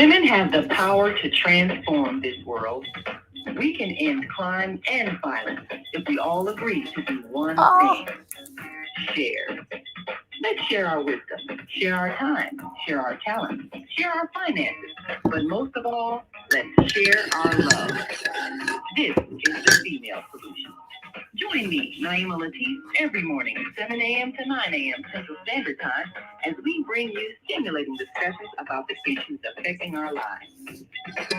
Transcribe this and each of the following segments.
Women have the power to transform this world. We can end crime and violence if we all agree to do one thing: share. Let's share our wisdom, share our time, share our talent, share our finances, but most of all, let's share our love. This is the Female Solution. Join me, Naima Latif, every morning, 7 a.m. to 9 a.m. Central Standard Time, as we bring you stimulating discussions about the issues affecting our lives.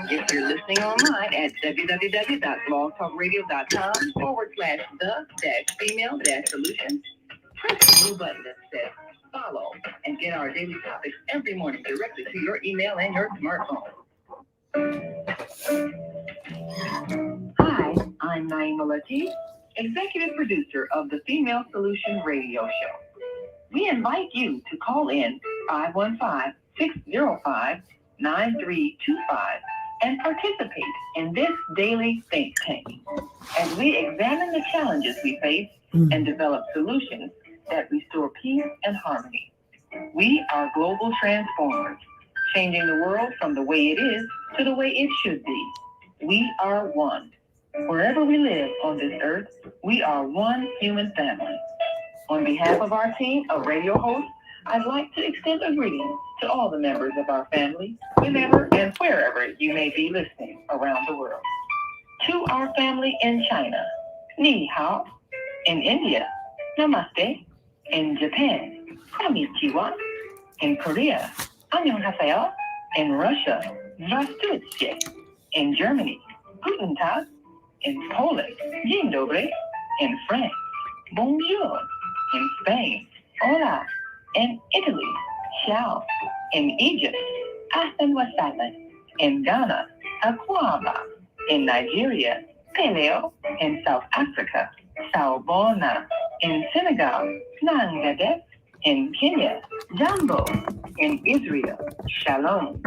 If you're listening online at www.blogtalkradio.com/the-female-solution, press the blue button that says follow and get our daily topics every morning directly to your email and your smartphone. Hi, I'm Naima Latif, executive producer of the Female Solution radio show. We invite you to call in 515-605-9325 and participate in this daily think tank as we examine the challenges we face and develop solutions that restore peace and harmony. We are global transformers, changing the world from the way it is to the way it should be. We are one. Wherever we live on this earth, we are one human family. On behalf of our team of radio hosts, I'd like to extend a greeting to all the members of our family, whenever and wherever you may be listening around the world. To our family in China, Ni Hao. In India, Namaste. In Japan, Konnichiwa. In Korea, Annyeonghaseyo. In Russia, Здравствуйте. In Germany, Guten Tag. In Poland, Dzień dobry. In France, Bonjour. In Spain, Hola. In Italy, Ciao. In Egypt, Ahlan wa sahlan. In Ghana, Akwaba. In Nigeria, Peleo. In South Africa, Sawubona. In Senegal, Nangadet. In Kenya, Jambo. In Israel, Shalom.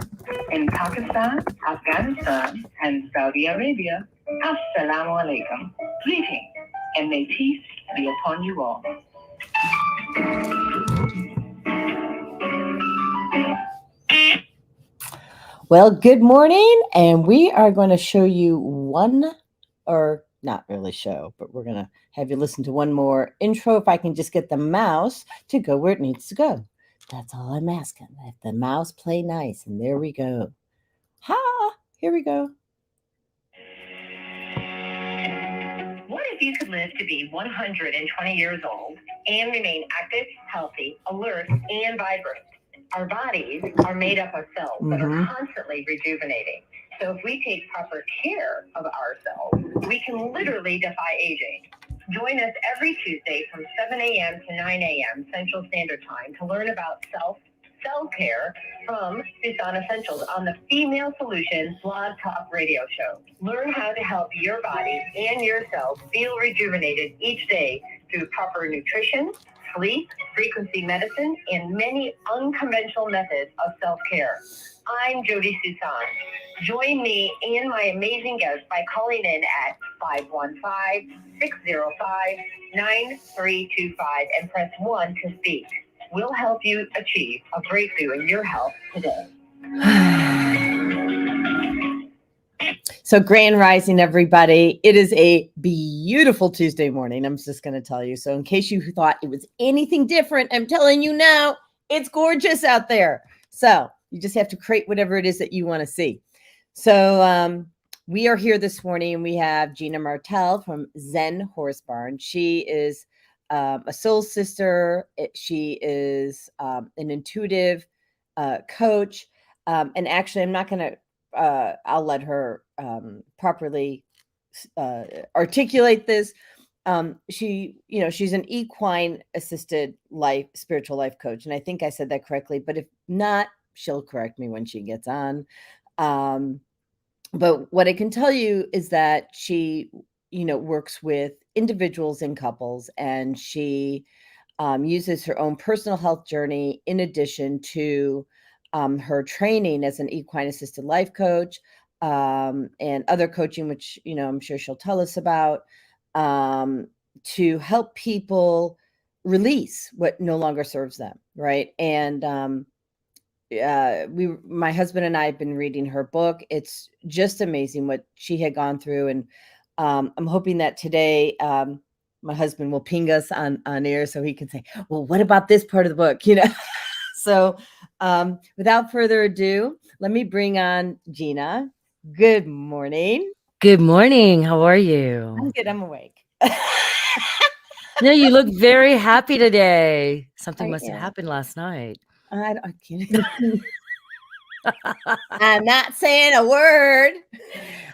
In Pakistan, Afghanistan, and Saudi Arabia, Assalamu alaikum. Greetings, and may peace be upon you all. Well, good morning, and we are going to show you one, or not really show, but we're going to have you listen to one more intro if I can just get the mouse to go where it needs to go. That's all I'm asking. Let the mouse play nice, and there we go. Here we go. What if you could live to be 120 years old and remain active, healthy, alert, and vibrant? Our bodies are made up of cells that are constantly rejuvenating. So if we take proper care of ourselves, we can literally defy aging. Join us every Tuesday from 7 a.m. to 9 a.m. Central Standard Time to learn about self-care from Susan Essentials on the Female Solutions Blog Talk Radio Show. Learn how to help your body and your cells feel rejuvenated each day through proper nutrition, sleep, frequency medicine, and many unconventional methods of self-care. I'm Jodi Suson. Join me and my amazing guests by calling in at 515-605-9325 and press 1 to speak. We'll help you achieve a breakthrough in your health today. So grand rising, everybody. It is a beautiful Tuesday morning. I'm just going to tell you. So in case you thought it was anything different, I'm telling you now, it's gorgeous out there. So you just have to create whatever it is that you want to see. So we are here this morning, and we have Gina Martell from Zen Horse Barn. She is a soul sister. She is an intuitive coach. And actually, I'm not going to, I'll let her properly articulate this. She's an equine assisted spiritual life coach. And I think I said that correctly, but if not, she'll correct me when she gets on. But what I can tell you is that she, works with individuals and couples, and she uses her own personal health journey in addition to her training as an equine assisted life coach and other coaching, which, I'm sure she'll tell us about, to help people release what no longer serves them. Right. And my husband and I have been reading her book. It's just amazing what she had gone through, and I'm hoping that today my husband will ping us on air so he can say, well, what about this part of the book? So without further ado, let me bring on Gina. Good morning. Good morning. How are I'm you? good. I'm awake. No, you look very happy today. Something I must have am. happened last night. I can't. I'm not saying a word.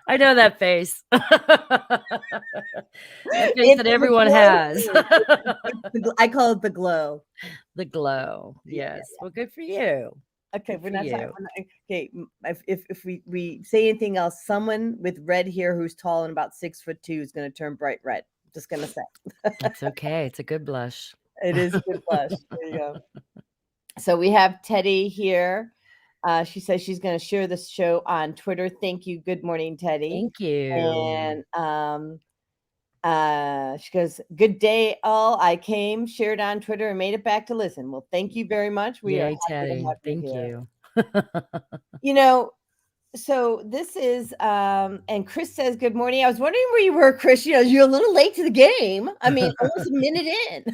I know that face. That face It's that the everyone glow has. face. I call it the glow. The glow. Yeah. Yes. Well, good for you. Okay, Good we're for not talking. you. Okay, if we say anything else, someone with red hair who's tall and about 6'2" is going to turn bright red. Just going to say It's okay. It's a good blush. it is a good blush. There you go. So we have Teddy here. She says she's going to share this show on Twitter. Thank you. Good morning, Teddy. Thank you. And she goes, good day, all. I came, shared on Twitter, and made it back to listen. Well, thank you very much. We are Yay, happy to Teddy. have you Thank here. you. So this is and Chris says good morning. I was wondering where you were, Chris. You're a little late to the game. I mean, almost a minute in.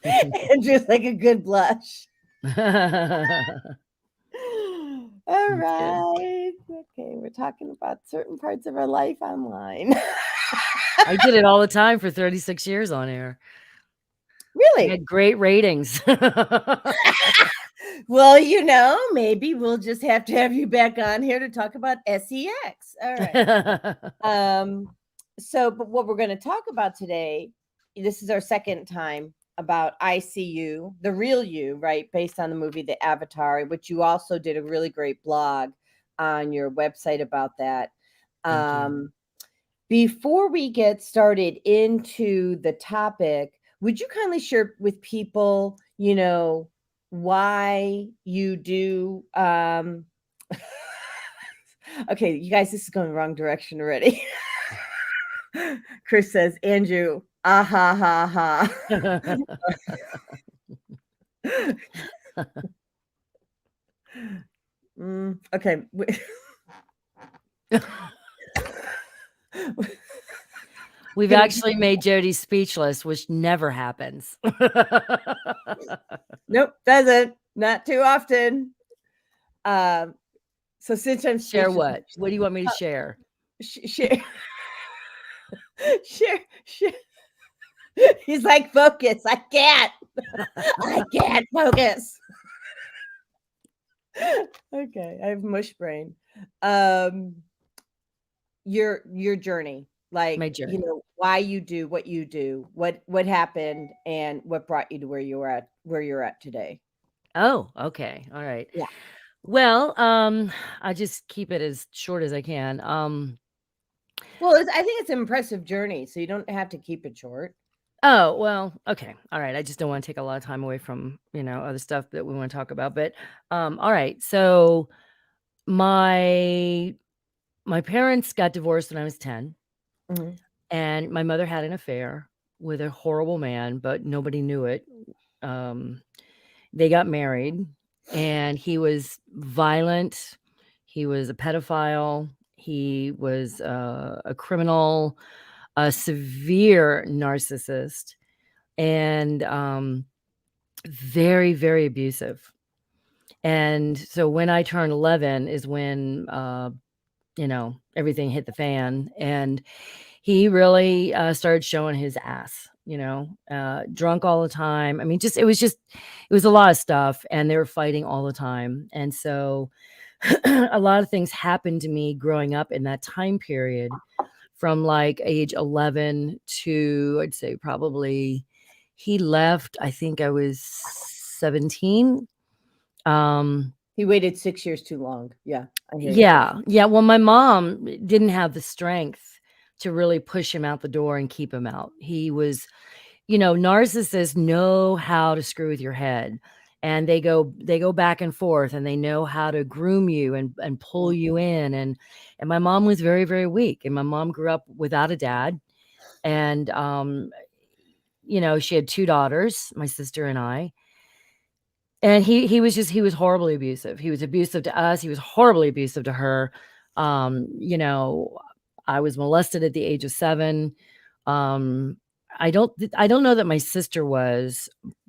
And just like a good blush. All That's good. right. Okay, we're talking about certain parts of our life online. I did it all the time for 36 years on air. I Really? had great ratings. Well, maybe we'll just have to have you back on here to talk about sex. All right. But what we're going to talk about today, this is our second time about ICU, the real you, right? Based on the movie The Avatar, which you also did a really great blog on your website about that. Thank you. Before we get started into the topic, would you kindly share with people, why you do okay, you guys, this is going the wrong direction already. Chris says, Andrew, ah ha ha ha. Okay. We've actually made Jodi speechless, which never happens. Nope, doesn't. Not too often. So since I'm Share speechless, what? What do you want me to share? share. Share. He's like, focus. I can't focus. Okay, I have mush brain. Your journey, like My journey. why you do what you do, what happened, and what brought you to where you're at today. Oh, okay. All right. Yeah. Well, I just keep it as short as I can. Well, I think it's an impressive journey, so you don't have to keep it short. Oh, well, okay. All right. I just don't want to take a lot of time away from, other stuff that we want to talk about. But all right. So my parents got divorced when I was 10. Mm-hmm. And my mother had an affair with a horrible man, but nobody knew it. They got married, and he was violent. He was a pedophile. He was a criminal, a severe narcissist, and very, very abusive. And so when I turned 11 is when, everything hit the fan. And he really started showing his ass, drunk all the time. I mean, it was a lot of stuff, and they were fighting all the time. And so a lot of things happened to me growing up in that time period from like age 11 to, I'd say probably he left, I think I was 17. He waited 6 years too long. Yeah. I hear you. Yeah. Well, my mom didn't have the strength to really push him out the door and keep him out. He was, narcissists know how to screw with your head, and they go back and forth, and they know how to groom you and pull you in. And my mom was very, very weak, and my mom grew up without a dad. And, she had 2 daughters, my sister and I. And he was horribly abusive. He was abusive to us. He was horribly abusive to her. You know, I was molested at the age of 7. Um, I don't know that my sister was,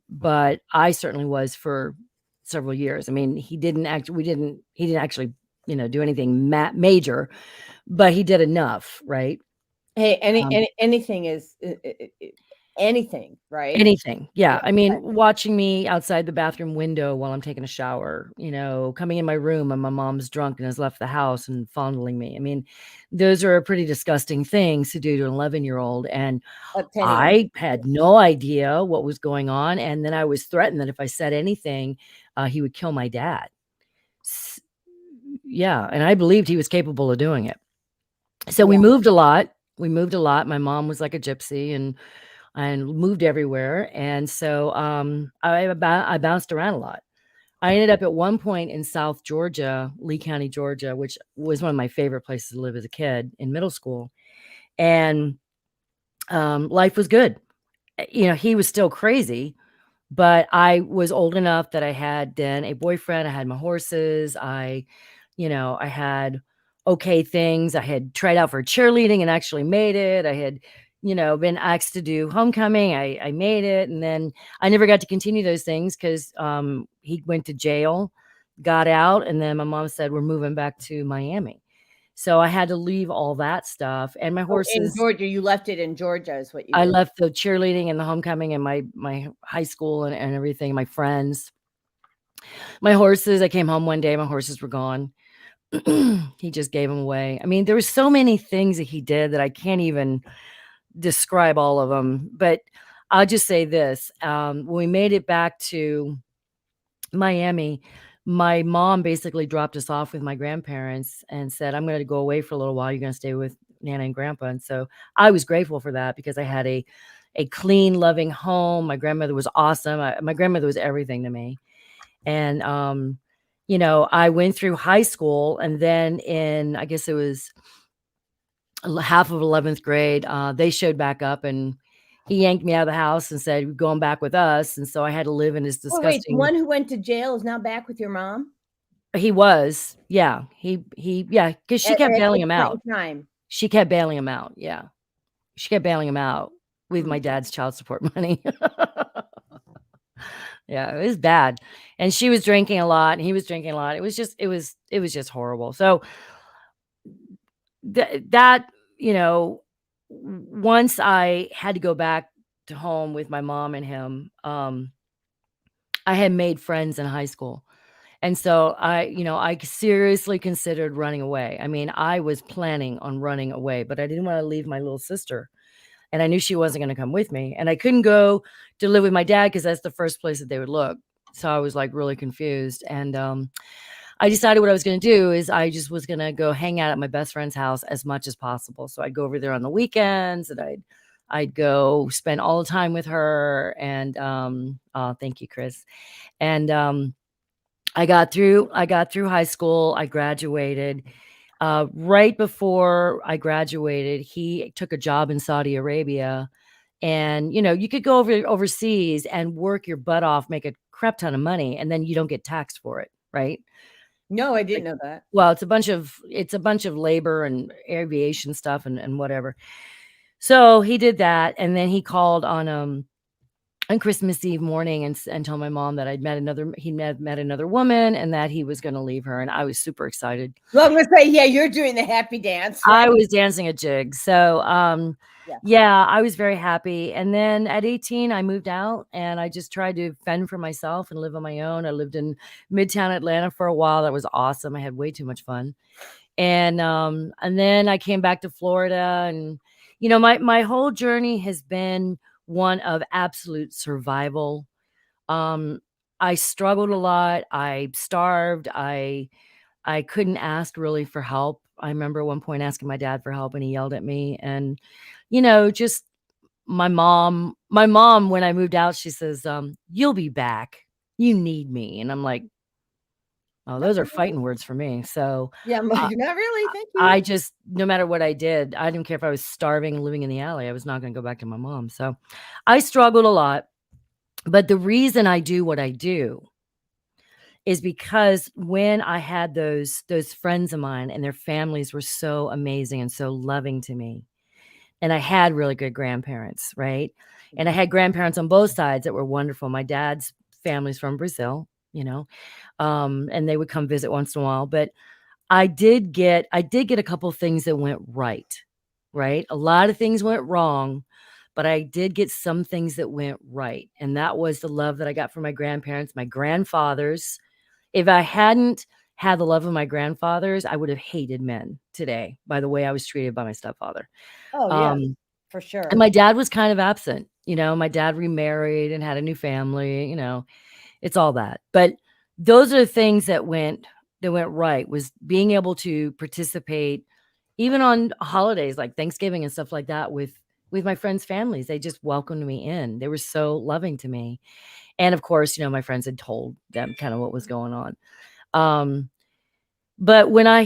but I certainly was for several years. I mean, he didn't actually, do anything major, but he did enough, right? Hey, Um, anything is anything, right? Anything. Yeah. Yeah. I mean, watching me outside the bathroom window while I'm taking a shower, coming in my room and my mom's drunk and has left the house and fondling me. I mean, those are pretty disgusting things to do to an 11-year-old. And A 10-year-old. I had no idea what was going on. And then I was threatened that if I said anything, he would kill my dad. Yeah. And I believed he was capable of doing it. So we Yeah. moved a lot. My mom was like a gypsy and moved everywhere. And so I bounced around a lot. I ended up at one point in South Georgia, Lee County, Georgia, which was one of my favorite places to live as a kid in middle school. And life was good. He was still crazy, but I was old enough that I had then a boyfriend. I had my horses. I had okay things. I had tried out for cheerleading and actually made it. I had, been asked to do homecoming. I made it. And then I never got to continue those things because he went to jail, got out. And then my mom said, we're moving back to Miami. So I had to leave all that stuff. And my Oh, in horses, Georgia, you left it in Georgia is what you I did. left the cheerleading and the homecoming and my high school and everything, my friends. My horses, I came home one day, my horses were gone. He just gave them away. I mean, there were so many things that he did that I can't even describe all of them. But I'll just say this. When we made it back to Miami, my mom basically dropped us off with my grandparents and said, I'm going to go away for a little while. You're going to stay with Nana and Grandpa. And so I was grateful for that because I had a clean, loving home. My grandmother was awesome. My grandmother was everything to me. And, I went through high school and then I guess it was half of 11th grade, they showed back up and he yanked me out of the house and said, "You're going back with us." And so I had to live in his Oh, wait, the disgusting. one who went to jail is now back with your mom? He was, yeah, yeah, because she kept At bailing this him point out. in time. She kept bailing him out. Yeah, she kept bailing him out with my dad's child support money. Yeah, it was bad. And she was drinking a lot and he was drinking a lot. It was just horrible. So that, once I had to go back to home with my mom and him, I had made friends in high school. And so I seriously considered running away. I mean, I was planning on running away, but I didn't want to leave my little sister. And I knew she wasn't going to come with me. And I couldn't go to live with my dad because that's the first place that they would look. So I was like really confused. And I decided what I was going to do is I just was going to go hang out at my best friend's house as much as possible. So I'd go over there on the weekends and I'd go spend all the time with her. And thank you, Chris. And I got through high school. I graduated. Right before I graduated, he took a job in Saudi Arabia. And, you could go overseas and work your butt off, make a crap ton of money, and then you don't get taxed for it, right? No, I didn't know that. Well, it's a bunch of labor and aviation stuff and whatever. So he did that, and then he called on Christmas Eve morning and told my mom that he met another woman and that he was going to leave her, and I was super excited. Well, I'm gonna say, yeah, you're doing the happy dance. Right? I was dancing a jig. So yeah, I was very happy. And then at 18, I moved out and I just tried to fend for myself and live on my own. I lived in Midtown Atlanta for a while. That was awesome. I had way too much fun. And then I came back to Florida and my whole journey has been one of absolute survival. I struggled a lot. I starved. I couldn't ask really for help. I remember at one point asking my dad for help and he yelled at me. And, just my mom, when I moved out, she says, you'll be back. You need me. And I'm like, oh, those are fighting words for me. So Yeah, I'm like, not really. Thank you. I just, no matter what I did, I didn't care if I was starving and living in the alley. I was not going to go back to my mom. So I struggled a lot. But the reason I do what I do is because when I had those friends of mine and their families were so amazing and so loving to me, and I had really good grandparents, right? And I had grandparents on both sides that were wonderful. My dad's family's from Brazil, and they would come visit once in a while. But I did get a couple things that went right, right? A lot of things went wrong, but I did get some things that went right. And that was the love that I got from my grandparents, my grandfathers. If I hadn't had the love of my grandfathers, I would have hated men today by the way I was treated by my stepfather. Oh, yeah, for sure. And my dad was kind of absent. My dad remarried and had a new family, it's all that. But those are the things that went right, was being able to participate even on holidays like Thanksgiving and stuff like that with my friends' families. They just welcomed me in. They were so loving to me. And of course, my friends had told them kind of what was going on. But when I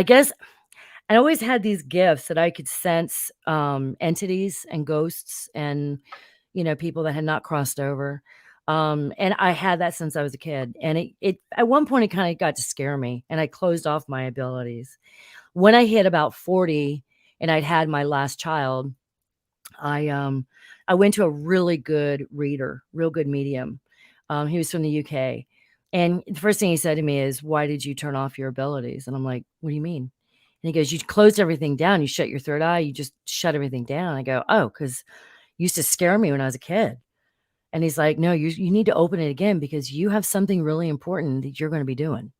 guess I always had these gifts that I could sense entities and ghosts and, people that had not crossed over. And I had that since I was a kid. And it at one point, it kind of got to scare me, and I closed off my abilities. When I hit about 40 and I'd had my last child, I went to a really good reader, real good medium. He was from the UK. And the first thing he said to me is, "Why did you turn off your abilities?" And I'm like, "What do you mean?" And he goes, "You closed everything down. You shut your third eye. You just shut everything down." I go, "Oh, because it used to scare me when I was a kid." And he's like, "No, you need to open it again because you have something really important that you're going to be doing."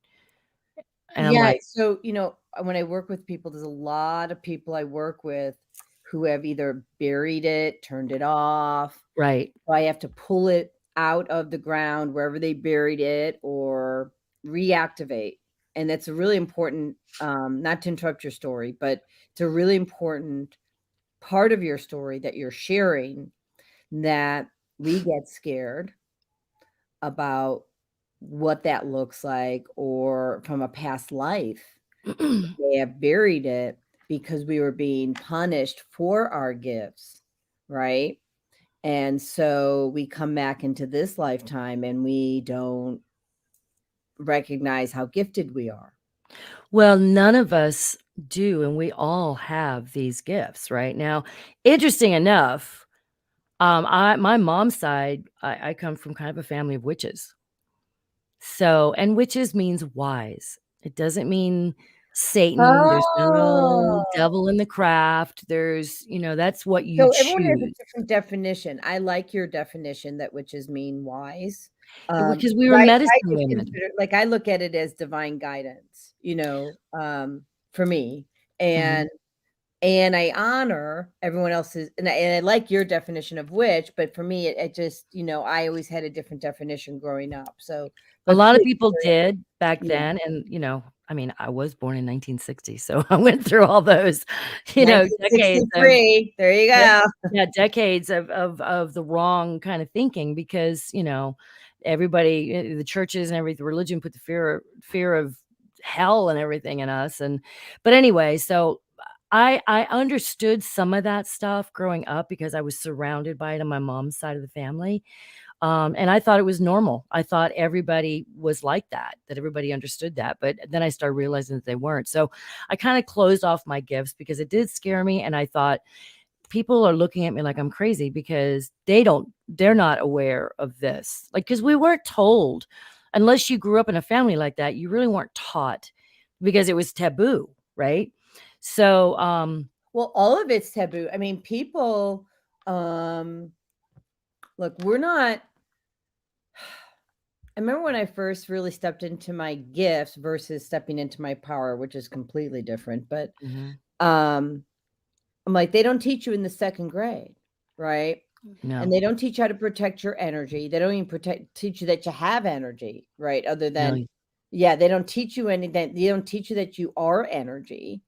And I'm Yeah. like, So, when I work with people, there's a lot of people I work with who have either buried it, turned it off. right. So I have to pull it out of the ground wherever they buried it or reactivate. And that's a really important, not to interrupt your story, but it's a really important part of your story that you're sharing, that we get scared about what that looks like, or from a past life. They have buried it because we were being punished for our gifts, right? And so we come back into this lifetime and we don't recognize how gifted we are. Well, none of us do, and we all have these gifts right now. Interesting enough, my mom's side, I come from kind of a family of witches. So, and witches means wise. It doesn't mean Satan. There's no Oh, devil in the craft. That's what you so everyone has a choose. different definition. I like your definition that witches mean wise. Because we were I medicine just women. consider, like, I look at it as divine guidance, for me. Mhm. And I honor everyone else's, and I like your definition of witch, but for me, it just, I always had a different definition growing up. So, A but lot of please, people did back yeah, then, and, I mean, I was born in 1960, so I went through all those, decades of 1963. There you yeah, go. yeah, decades of the wrong kind of thinking because, everybody, the churches and everything, religion put the fear of hell and everything in us, but anyway, so I understood some of that stuff growing up because I was surrounded by it on my mom's side of the family. And I thought it was normal. I thought everybody was like that everybody understood that. But then I started realizing that they weren't. So I kind of closed off my gifts because it did scare me. And I thought people are looking at me like I'm crazy because they're not aware of this. Like, because we weren't told, unless you grew up in a family like that, you really weren't taught because it was taboo, right? So, Well, all of it's taboo. I mean, people, look, we're not. I remember when I first really stepped into my gifts versus stepping into my power, which is completely different. But mhm, I'm like, they don't teach you in the second grade, right? And no, they don't teach you how to protect your energy. They don't even teach you that you have energy, right? Other no, than, yeah, they don't teach you anything. They don't teach you that you are energy,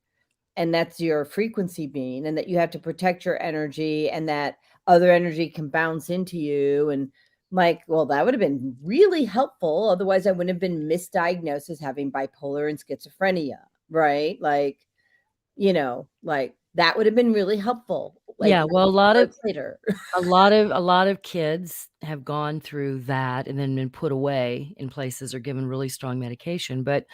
and that's your frequency being, and that you have to protect your energy, and that other energy can bounce into you. And I'm like, well, that would have been really helpful. Otherwise, I wouldn't have been misdiagnosed as having bipolar and schizophrenia, right? Like, like that would have been really helpful. Yeah, well, months later. a lot of kids have gone through that and then been put away in places or given really strong medication. But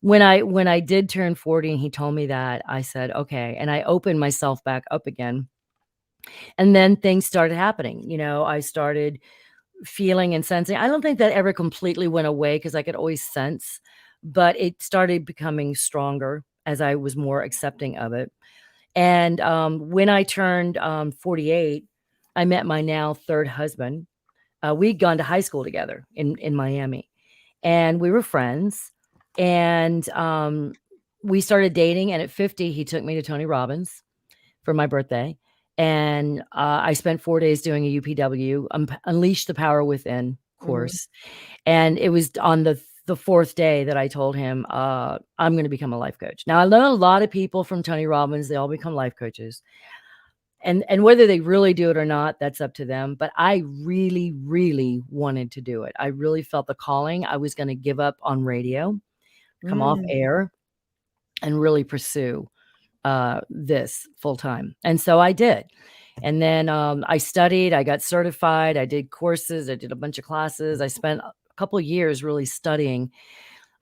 when I did turn 40 and he told me that, I said, okay. And I opened myself back up again. And then things started happening. I started feeling and sensing. I don't think that ever completely went away because I could always sense, but it started becoming stronger as I was more accepting of it. And when I turned 48, I met my now third husband. We'd gone to high school together in Miami, and we were friends. And we started dating. And at 50, he took me to Tony Robbins for my birthday. And I spent 4 days doing a UPW, Unleash the Power Within course. And it was on the fourth day that I told him, I'm going to become a life coach. Now, I know a lot of people from Tony Robbins, they all become life coaches. And whether they really do it or not, that's up to them. But I really, really wanted to do it. I really felt the calling. I was going to give up on radio, come off air, and really pursue this full time. And so I did. And then I studied, I got certified, I did courses, I did a bunch of classes. I spent a couple of years really studying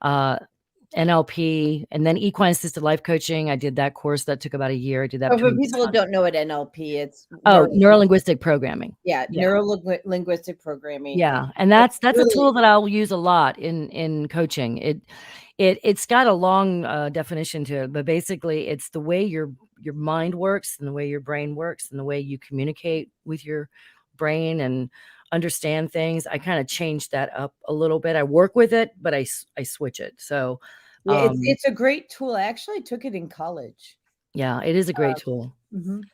NLP and then equine assisted life coaching. I did that course that took about a year. I did that. For people who don't know what NLP, it's neuro-linguistic programming. Yeah, neuro-linguistic programming. Yeah, and that's really a tool that I'll use a lot in coaching. It's got a long definition to it, but basically it's the way your mind works and the way your brain works and the way you communicate with your brain and understand things. I kind of changed that up a little bit. I work with it, but I switch it. So yeah, it's a great tool. I actually took it in college. Yeah, it is a great tool.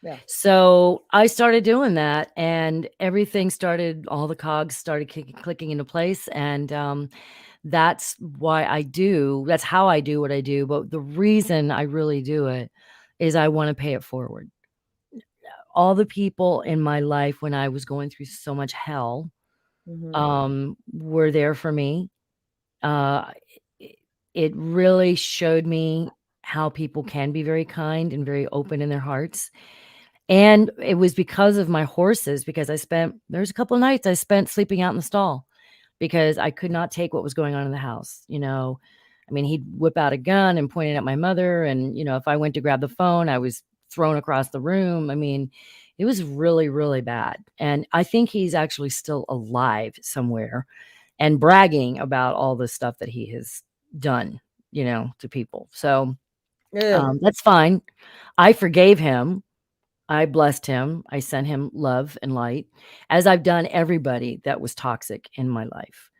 Yeah. So I started doing that, and everything started, all the cogs started clicking into place. And that's why that's how I do what I do. But the reason I really do it is I want to pay it forward. All the people in my life when I was going through so much hell were there for me. It really showed me how people can be very kind and very open in their hearts. And it was because of my horses, because there's a couple of nights I spent sleeping out in the stall because I could not take what was going on in the house. I mean, he'd whip out a gun and point it at my mother. And, if I went to grab the phone, I was thrown across the room. I mean, it was really, really bad. And I think he's actually still alive somewhere and bragging about all the stuff that he has done, to people. So that's fine. I forgave him. I blessed him. I sent him love and light, as I've done everybody that was toxic in my life.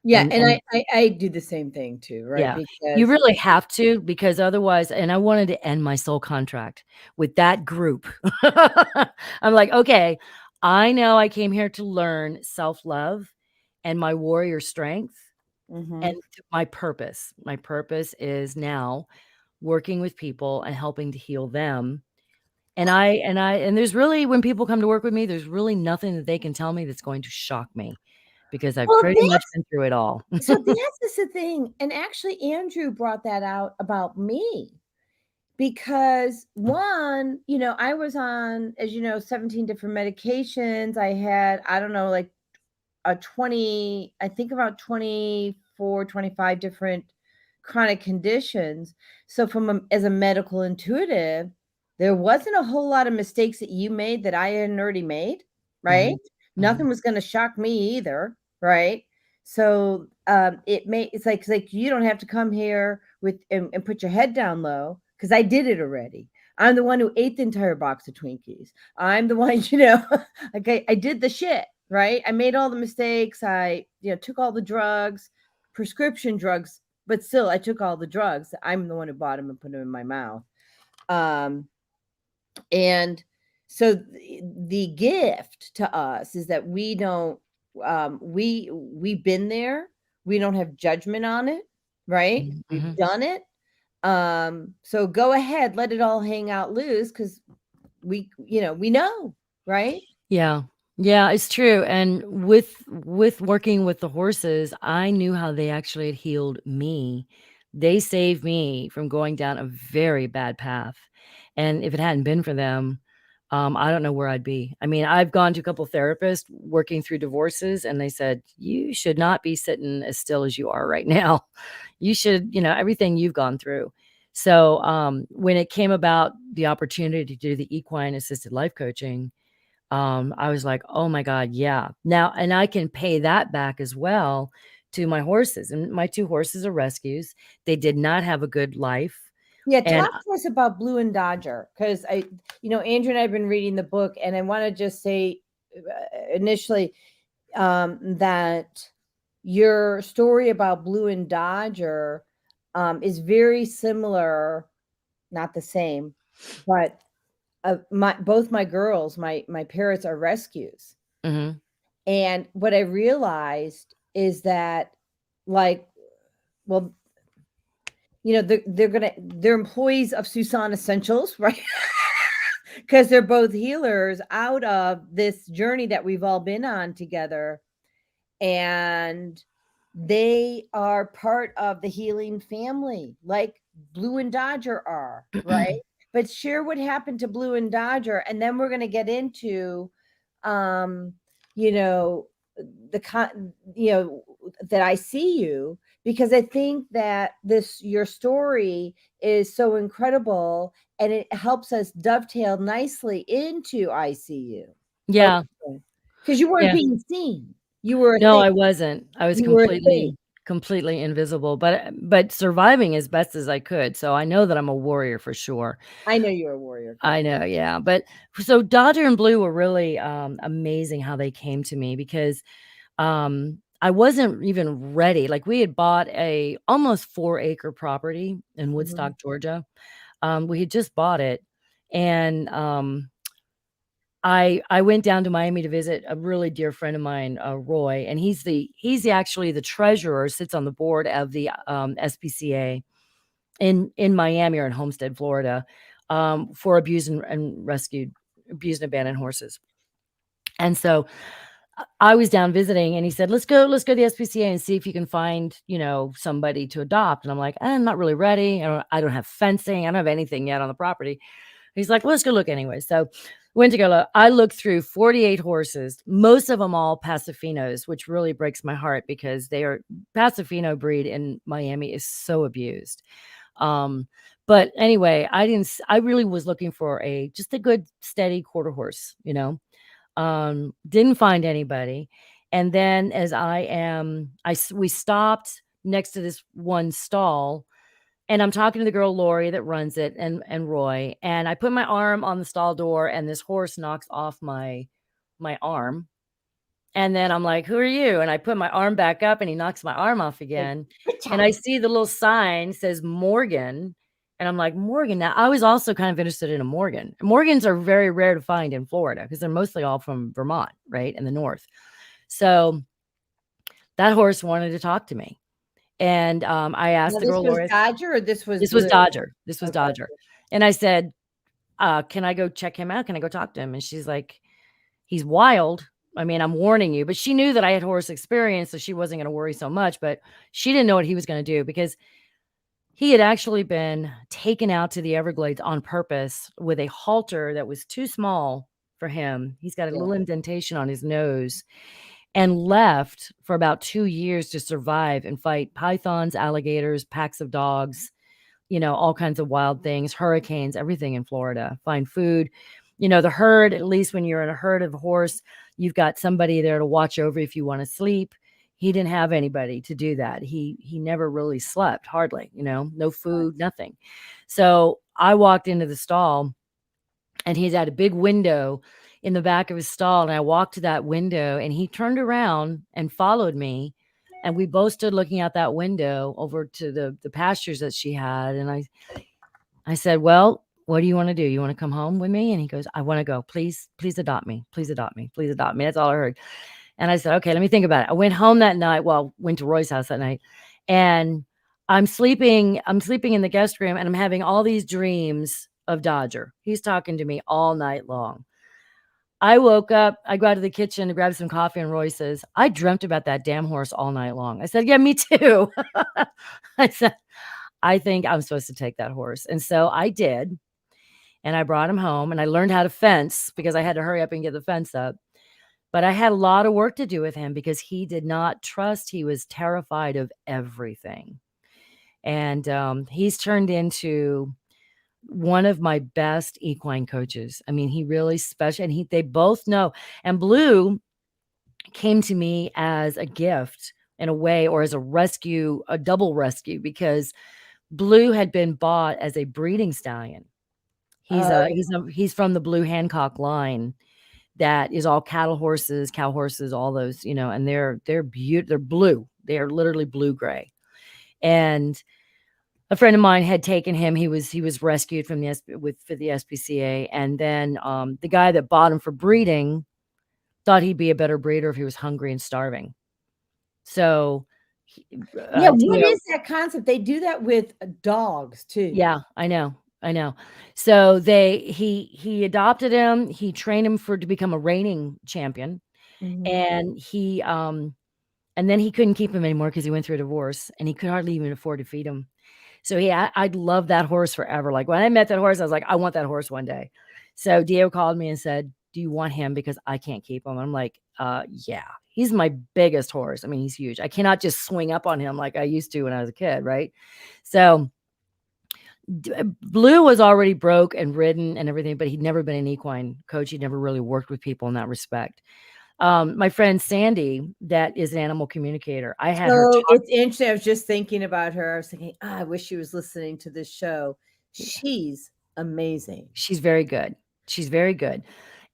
Yeah, and I do the same thing too, right? Yeah, because you really have to, because otherwise, and I wanted to end my soul contract with that group. I'm like, okay, I know I came here to learn self-love and my warrior strength and my purpose. My purpose is now working with people and helping to heal them. And there's really, when people come to work with me, there's really nothing that they can tell me that's going to shock me, because I've pretty much been through it all. So that's the thing. And actually, Andrew brought that out about me, because one, I was on, as you know, 17 different medications. I had, I don't know, like I think about 24, 25 different chronic conditions. So as a medical intuitive, there wasn't a whole lot of mistakes that you made that I hadn't already made, right? Nothing was going to shock me either, right? So it's like you don't have to come here and put your head down low, because I did it already. I'm the one who ate the entire box of Twinkies. I'm the one, okay, I did the shit, right? I made all the mistakes. I took all the drugs, prescription drugs, but still I took all the drugs. I'm the one who bought them and put them in my mouth. And so the gift to us is that we don't, we've been there. We don't have judgment on it, right? We've done it. So go ahead, let it all hang out loose, because we know, right? Yeah, it's true. And with working with the horses, I knew how they actually had healed me. They saved me from going down a very bad path. And if it hadn't been for them, I don't know where I'd be. I mean, I've gone to a couple therapists working through divorces, and they said, you should not be sitting as still as you are right now. You should, everything you've gone through. So when it came about the opportunity to do the equine assisted life coaching, I was like, oh my God, yeah. Now, and I can pay that back as well to my horses. And my 2 horses are rescues. They did not have a good life. Yeah, And talk to us about Blue and Dodger, because Andrew and I have been reading the book, and I want to just say initially that your story about Blue and Dodger is very similar, not the same, but both my girls, my parents are rescues. Mhm. And what I realized is that, like, well, they're employees of Susan Essentials, right? Because they're both healers out of this journey that we've all been on together. And they are part of the healing family, like Blue and Dodger are, right? But share what happened to Blue and Dodger, and then we're going to get into that I see you, because I think that your story is so incredible, and it helps us dovetail nicely into ICU. Yeah. Because you weren't Yeah. being seen. You were a No, thing. I wasn't. I was You were a thing. completely invisible, but surviving as best as I could. So I know that I'm a warrior for sure. I know you're a warrior. I know, yeah. But so Dodger and Blue were really amazing how they came to me, because I wasn't even ready. Like, we had bought a almost 4-acre property in Woodstock, Georgia. We had just bought it, and I went down to Miami to visit a really dear friend of mine, Roy, and he's actually the treasurer, sits on the board of the SPCA in Miami, or in Homestead, Florida, for abused and abandoned horses. And so I was down visiting, and he said, let's go to the SPCA and see if you can find, somebody to adopt. And I'm like, I'm not really ready. I don't have fencing. I don't have anything yet on the property. He's like, let's go look anyway. So went to go look. I looked through 48 horses, most of them all Pasafinos, which really breaks my heart, because Pasafino breed in Miami is so abused. But anyway, I really was looking for just a good, steady quarter horse, didn't find anybody. And then as we stopped next to this one stall, and I'm talking to the girl, Lori, that runs it, and Roy, and I put my arm on the stall door, and this horse knocks off my arm. And then I'm like, who are you? And I put my arm back up, and he knocks my arm off again. And I see the little sign says Morgan. And I'm like, Morgan. Now, I was also kind of interested in a Morgan. Morgans are very rare to find in Florida, because they're mostly all from Vermont, right, in the north. So that horse wanted to talk to me. And I asked the girl, Lori. Dodger, or this was Dodger. This was Dodger. And I said, can I go check him out? Can I go talk to him? And she's like, he's wild. I mean, I'm warning you. But she knew that I had horse experience, so she wasn't going to worry so much. But she didn't know what he was going to do, because he had actually been taken out to the Everglades on purpose with a halter that was too small for him. He's got a little indentation on his nose, and left for about 2 years to survive and fight pythons, alligators, packs of dogs, all kinds of wild things, hurricanes, everything in Florida, find food. The herd, at least when you're in a herd of a horse, you've got somebody there to watch over if you want to sleep. He didn't have anybody to do that. He never really slept, hardly, no food, nothing. So I walked into the stall, and he's at a big window in the back of his stall. And I walked to that window, and he turned around and followed me. And we both stood looking out that window over to the pastures that she had. And I said, well, what do you want to do? You want to come home with me? And he goes, I want to go. Please adopt me. Please adopt me. Please adopt me. That's all I heard. And I said, okay, let me think about it. I went home that night. Well, went to Roy's house that night, and I'm sleeping in the guest room, and I'm having all these dreams of Dodger. He's talking to me all night long. I woke up, I go out to the kitchen to grab some coffee, and Roy says, I dreamt about that damn horse all night long. I said, yeah, me too. I said, I think I'm supposed to take that horse. And so I did. and I brought him home, and I learned how to fence because I had to hurry up and get the fence up. But I had a lot of work to do with him because he did not trust. He was terrified of everything. And he's turned into one of my best equine coaches. I mean, he really special, and they both know. And Blue came to me as a gift in a way, or as a rescue, a double rescue, because Blue had been bought as a breeding stallion. He's from the Blue Hancock line that is all cattle horses, cow horses, all those, and they're beautiful. They're blue. They are literally blue gray. And a friend of mine had taken him. He was rescued from for the SPCA, and then the guy that bought him for breeding thought he'd be a better breeder if he was hungry and starving. So, what is that concept? They do that with dogs too. Yeah, I know. So he adopted him. He trained him to become a reining champion, and and then he couldn't keep him anymore because he went through a divorce, and he could hardly even afford to feed him. So I'd love that horse forever. Like when I met that horse, I was like, I want that horse one day. So Dio called me and said, do you want him? Because I can't keep him. I'm like, yeah, he's my biggest horse. I mean, he's huge. I cannot just swing up on him like I used to when I was a kid. Right. So Blue was already broke and ridden and everything, but he'd never been an equine coach. He'd never really worked with people in that respect. My friend Sandy, that is an animal communicator. I had her. It's interesting. I was just thinking about her. I was thinking, I wish she was listening to this show. She's amazing. She's very good.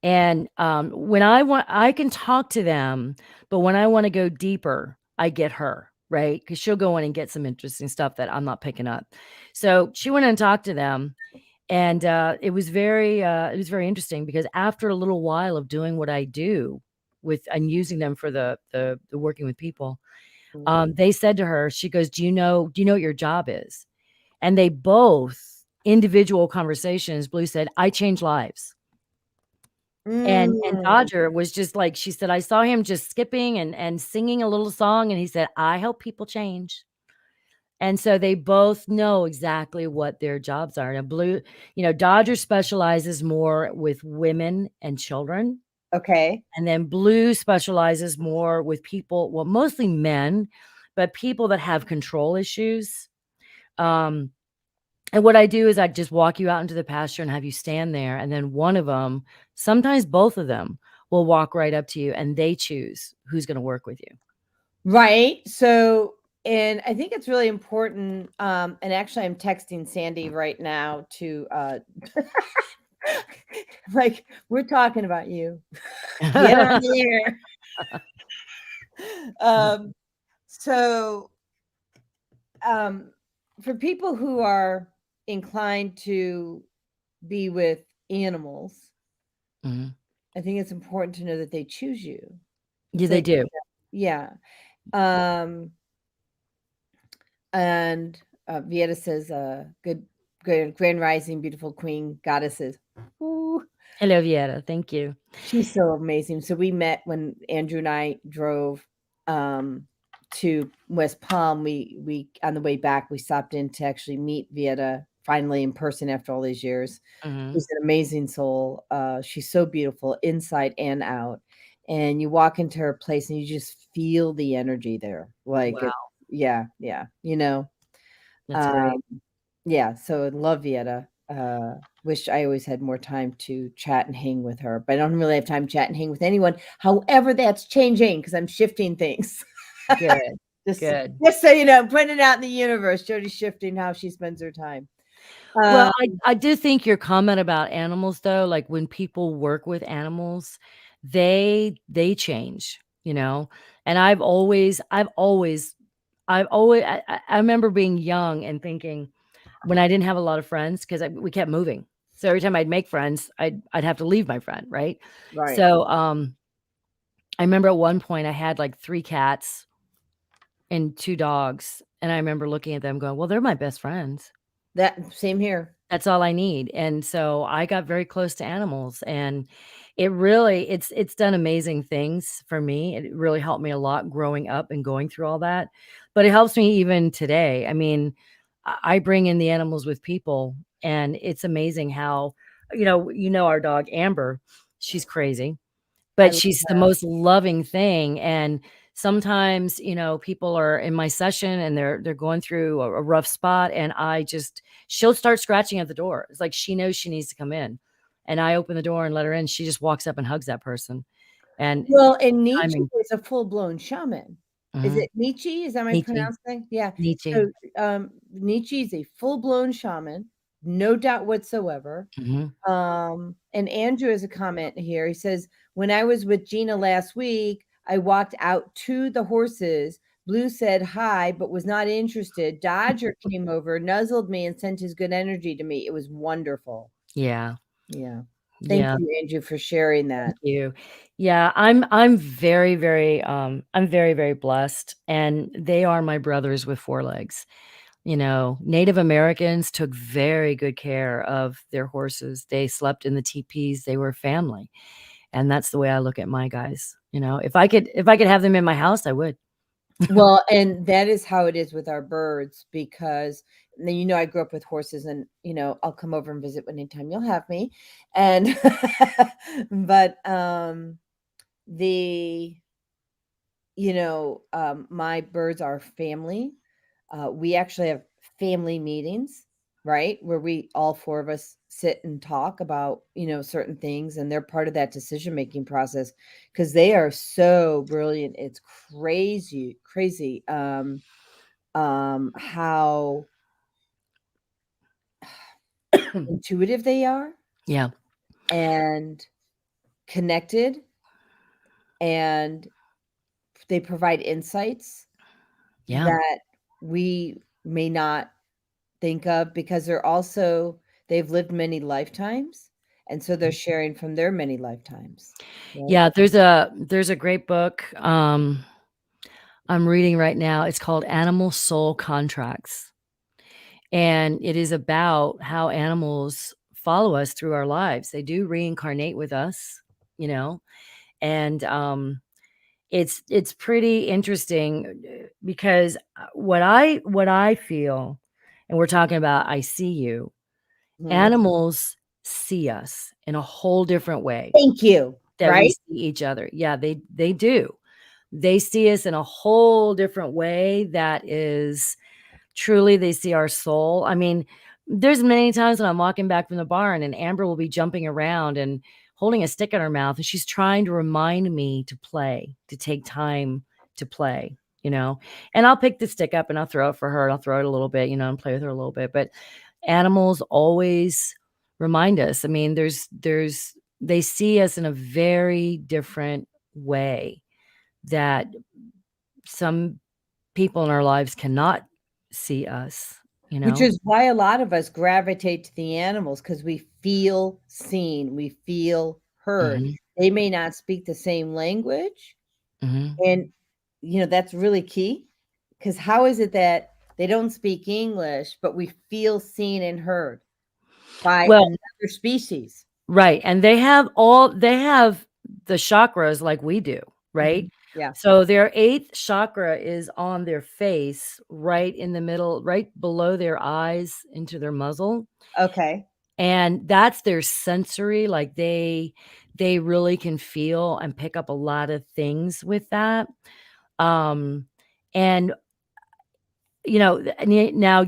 And when I can talk to them, but when I want to go deeper, I get her, right? Because she'll go in and get some interesting stuff that I'm not picking up. So she went in and talked to them, and it was very interesting because after a little while of doing what I do and using them for the working with people, they said to her, she goes, do you know what your job is? And they both, individual conversations, Blue said, I change lives. And Dodger was just like, she said, I saw him just skipping and singing a little song, and he said, I help people change. And so they both know exactly what their jobs are. And Blue, Dodger specializes more with women and children. Okay. And then Blue specializes more with people, well, mostly men, but people that have control issues. And what I do is I just walk you out into the pasture and have you stand there. And then one of them, sometimes both of them, will walk right up to you, and they choose who's going to work with you. Right. So, and I think it's really important. And actually, I'm texting Sandy right now to like, we're talking about you. Get on the air. So for people who are inclined to be with animals, I think it's important to know that they choose you. Yeah, they do. Yeah. And Vieta says, good grand rising, beautiful queen, goddesses. Ooh. Hello, Vieta. Thank you. She's so amazing. So we met when Andrew and I drove to West Palm. We on the way back, we stopped in to actually meet Vieta finally in person after all these years. She's an amazing soul. She's so beautiful inside and out. And you walk into her place and you just feel the energy there. Like, wow. Yeah. That's great. Yeah. So I love Vieta. Wish I always had more time to chat and hang with her, but I don't really have time to chat and hang with anyone. However, that's changing because I'm shifting things. Good. Good. Just so you know, putting it out in the universe. Jodi's shifting how she spends her time. Well, I do think your comment about animals, though, like when people work with animals, they change, and I remember being young and thinking when I didn't have a lot of friends, because we kept moving. So every time I'd make friends, I'd have to leave my friend. Right. So, I remember at one point I had like 3 cats and 2 dogs. And I remember looking at them going, well, they're my best friends. That same here. That's all I need. And so I got very close to animals, and it really, it's done amazing things for me. It really helped me a lot growing up and going through all that, but it helps me even today. I mean, I bring in the animals with people, and it's amazing how our dog Amber, she's crazy, I but love she's the her. most loving thing. And sometimes, people are in my session and they're going through a rough spot, and she'll start scratching at the door. It's like she knows she needs to come in, and I open the door and let her in. She just walks up and hugs that person. And Well, and Nietzsche timing. is a full-blown shaman. Is Mhm. it Nietzsche? Is that my Nietzsche. pronouncing? Yeah. Nietzsche. So, Nietzsche is a full-blown shaman, no doubt whatsoever. Mhm. And Andrew has a comment here. He says, when I was with Gina last week, I walked out to the horses. Blue said hi, but was not interested. Dodger came over, nuzzled me, and sent his good energy to me. It was wonderful. Yeah. Yeah. Thank Yeah. you, Andrew, for sharing that. Thank you. Yeah, I'm very, very I'm very, very blessed, and they are my brothers with 4 legs. Native Americans took very good care of their horses. They slept in the teepees. They were family. And that's the way I look at my guys. If I could have them in my house, I would. Well, and that is how it is with our birds, because then, I grew up with horses, and I'll come over and visit anytime you'll have me. And but the my birds are family. We actually have family meetings, right? Where we all 4 of us sit and talk about, certain things, and they're part of that decision-making process because they are so brilliant. It's crazy, crazy, how intuitive they are Yeah. and connected, and they provide insights Yeah. that we may not think of, because they've lived many lifetimes, and so they're sharing from their many lifetimes. Right? Yeah, there's a great book I'm reading right now. It's called Animal Soul Contracts. And it is about how animals follow us through our lives. They do reincarnate with us, and it's pretty interesting because what I feel, and we're talking about I see you. Mhm. Animals see us in a whole different way Thank you. that we Right? see each other. Yeah, they do. They see us in a whole different way that is truly, they see our soul. I mean, there's many times when I'm walking back from the barn and Amber will be jumping around and holding a stick in her mouth, and she's trying to remind me to play, to take time to play, and I'll pick the stick up and I'll throw it for her. I'll throw it a little bit, and play with her a little bit. But animals always remind us. I mean, they see us in a very different way that some people in our lives cannot see us, Which is why a lot of us gravitate to the animals, because we feel seen, we feel heard. Mhm, They may not speak the same language, mhm. and that's really key, because how is it that they don't speak English, but we feel seen and heard by Well, another species? right, and they have the chakras like we do, right? Yeah. So their 8th chakra is on their face, right in the middle, right below their eyes into their muzzle, Okay. and that's their sensory, like they really can feel and pick up a lot of things with that. And now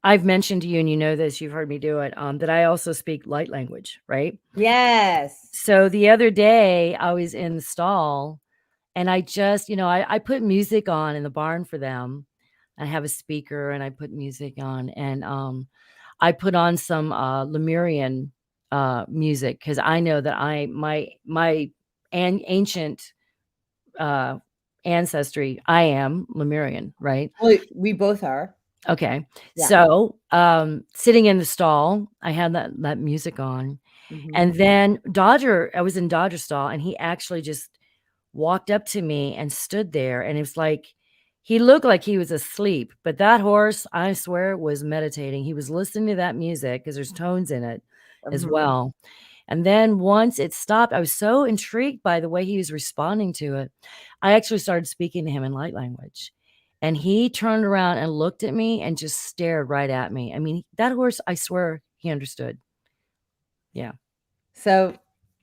I've mentioned to you, and this, you've heard me do it, that I also speak light language, right? Yes. So the other day I was in the stall and I just, I put music on in the barn for them. I have a speaker and I put music on, and I put on some Lemurian music because I know that my ancient ancestry, I am Lemurian, right? Well, we both are. Okay. Yeah. So, sitting in the stall, I had that music on, Mhm. and then I was in Dodger stall, and he actually just walked up to me and stood there, and it was like he looked like he was asleep, but that horse, I swear, was meditating. He was listening to that music because there's tones in it as Mhm. well. And then once it stopped, I was so intrigued by the way he was responding to it. I actually started speaking to him in light language. And he turned around and looked at me and just stared right at me. I mean, that horse, I swear he understood. Yeah. So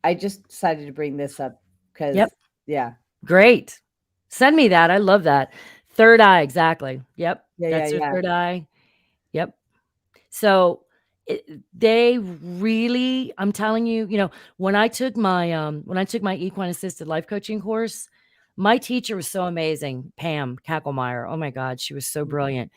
I just decided to bring this up because, Yep. yeah, Great. Send me that. I love that. Third eye, exactly. Yep. yeah, That's your yeah. third eye. Yep. So they really, I'm telling you, when I took my equine assisted life coaching course, my teacher was so amazing, Pam Kacklemeyer. Oh my God, she was so brilliant.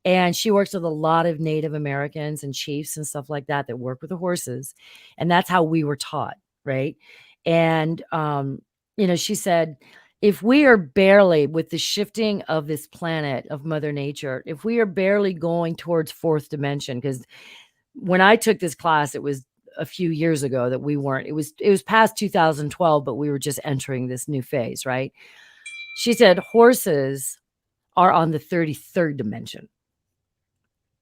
And she works with a lot of Native Americans and chiefs and stuff like that work with the horses. And that's how we were taught, right? And she said, if we are barely, with the shifting of this planet, of Mother Nature, if we are barely going towards fourth dimension, because when I took this class, it was a few years ago that we weren't, it was past 2012, but we were just entering this new phase, right? She said horses are on the 33rd dimension.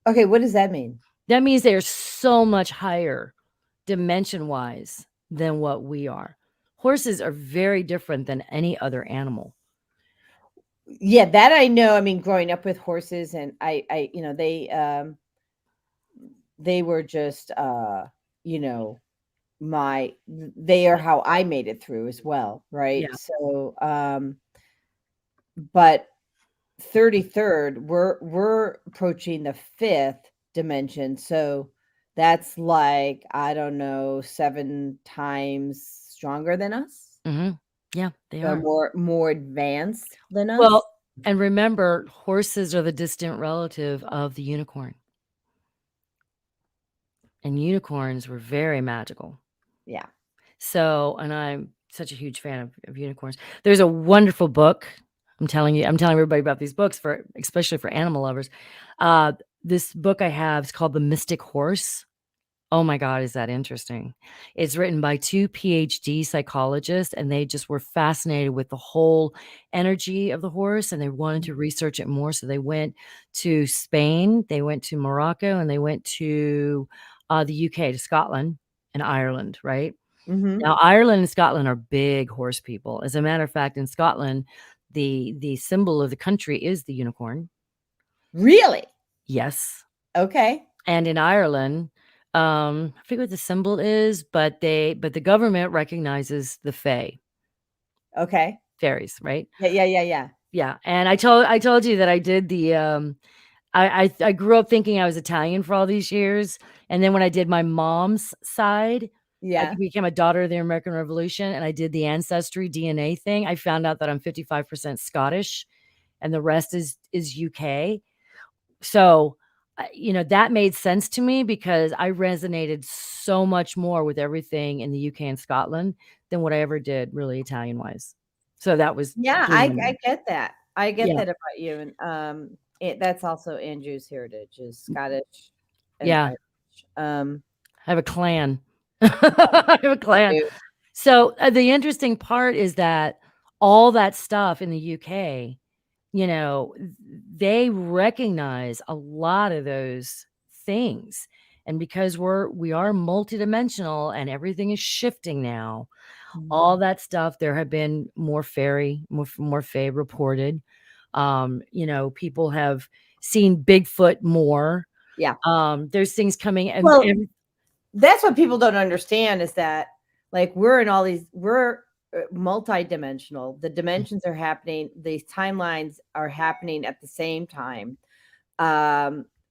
Okay, what does that mean? That means they are so much higher dimension wise than what we are. Horses are very different than any other animal. Yeah, that I know. I mean, growing up with horses, and they were just, they are how I made it through as well, right? Yeah. So, but 33rd, we're approaching the fifth dimension. So that's like, I don't know, 7 times stronger than us. Mm-hmm. Yeah, they So are. more advanced than us. Well, and remember, horses are the distant relative of the unicorn. And unicorns were very magical. Yeah. So, and I'm such a huge fan of unicorns. There's a wonderful book. I'm telling everybody about these books, especially for animal lovers. This book I have is called The Mystic Horse. Oh my God, is that interesting? It's written by 2 PhD psychologists, and they just were fascinated with the whole energy of the horse, and they wanted to research it more. So they went to Spain, they went to Morocco, and they went to the UK, to Scotland and Ireland, right? Mm-hmm. Now, Ireland and Scotland are big horse people. As a matter of fact, in Scotland, the symbol of the country is the unicorn. Really? Yes. Okay. And in Ireland, I forget what the symbol is, but the government recognizes the fae, Okay. fairies, right? Yeah. Yeah. And I told you that I did the I grew up thinking I was Italian for all these years, and then when I did my mom's side, I Yeah. became a daughter of the American Revolution, and I did the ancestry DNA thing. I found out that I'm 55% Scottish, and the rest is UK. So, that made sense to me because I resonated so much more with everything in the UK and Scotland than what I ever did really Italian wise. So that was Yeah, blew my I mind. get that. I get Yeah. that about you, and that's also Andrew's heritage is Scottish and Yeah. Irish. I have a clan. I have a clan. You- So the interesting part is that all that stuff in the UK, they recognize a lot of those things. And because we are multidimensional and everything is shifting now, all that stuff, there have been more fae reported. People have seen Bigfoot more. Yeah. There's things coming Well, and that's what people don't understand is that like we're multi-dimensional. The dimensions are happening, these timelines are happening at the same time.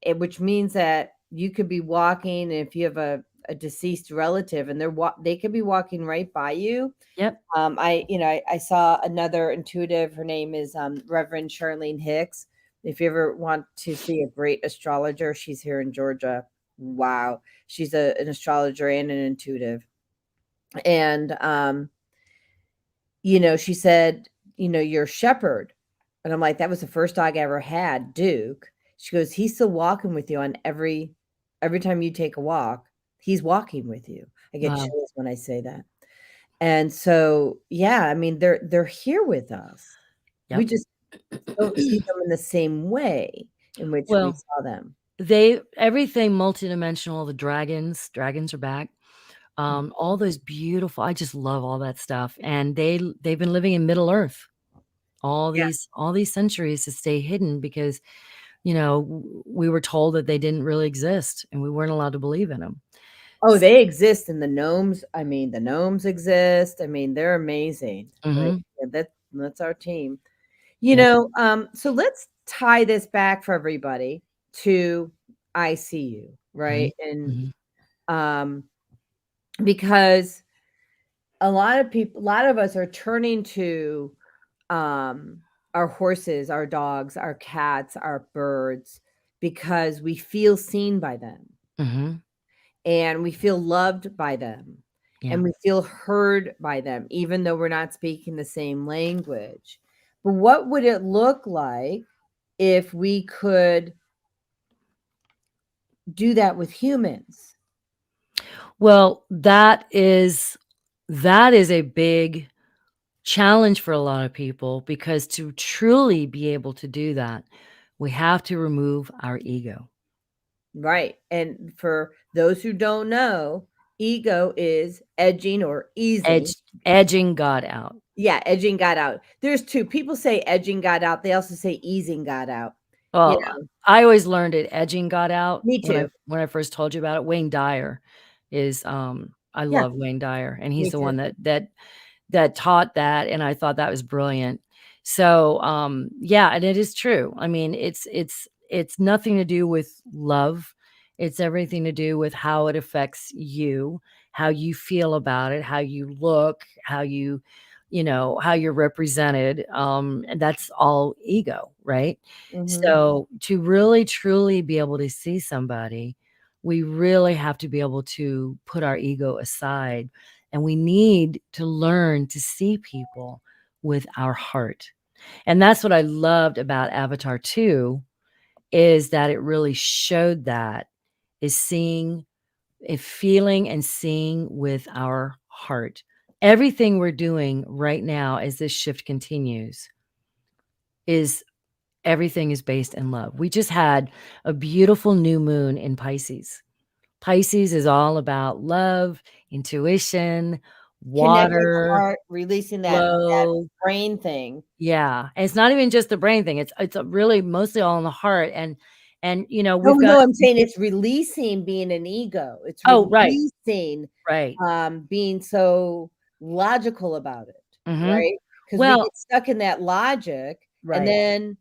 Which means that you could be walking, and if you have a deceased relative and they could be walking right by you. Yep. I saw another intuitive. Her name is Reverend Charlene Hicks. If you ever want to see a great astrologer, she's here in Georgia. Wow, she's an astrologer and an intuitive. And she said, you're shepherd, and I'm like, that was the first dog I ever had, Duke. She goes, he's still walking with you on every time you take a walk. He's walking with you. I get Wow. chills when I say that. And so, yeah, I mean, they're here with us. Yep. We just don't see them in the same way in which we Well, saw them. everything multidimensional, the dragons are back. All those beautiful, I just love all that stuff. And they've been living in Middle Earth all these centuries to stay hidden because, we were told that they didn't really exist and we weren't allowed to believe in them. Oh, they exist in the gnomes. I mean, the gnomes exist. I mean, they're amazing. Like, Mhm. yeah, that's our team. Yep. So let's tie this back for everybody to ICU, right? Mhm. And Mhm. because a lot of us are turning to our horses, our dogs, our cats, our birds, because we feel seen by them Mhm. and we feel loved by them Yeah. and we feel heard by them, even though we're not speaking the same language. But what would it look like if we could do that with humans? Well, that is a big challenge for a lot of people, because to truly be able to do that, we have to remove our ego. Right. And for those who don't know, ego is edging or easing. Edging God out. Yeah, edging God out. There's two. People say edging God out. They also say easing God out. You Well, know, I always learned it edging God out me when I too. when I first told you about it. Wayne Dyer is I Yeah, love Wayne Dyer, and he's me the too. one that taught that, and I thought that was brilliant. So, yeah, and it is true. I mean, it's nothing to do with love. It's everything to do with how it affects you, how you feel about it, how you look, how you're represented. And that's all ego, right? Hmm. So to really truly be able to see somebody, we really have to be able to put our ego aside, and we need to learn to see people with our heart. And that's what I loved about Avatar 2, is that it really showed that, is seeing, feeling and seeing with our heart. Everything we're doing right now as this shift continues is everything is based in love. We just had a beautiful new moon in Pisces. Pisces is all about love, intuition, Connect with the water, heart, releasing that flow. brain thing. Yeah, and it's not even just the brain thing. It's a really mostly all in the heart, and No, we've got. no, I'm saying it's releasing being an ego. It's Oh, right, releasing right. being so logical about it, Mhm. right? Because we Well, get stuck in that logic and right. then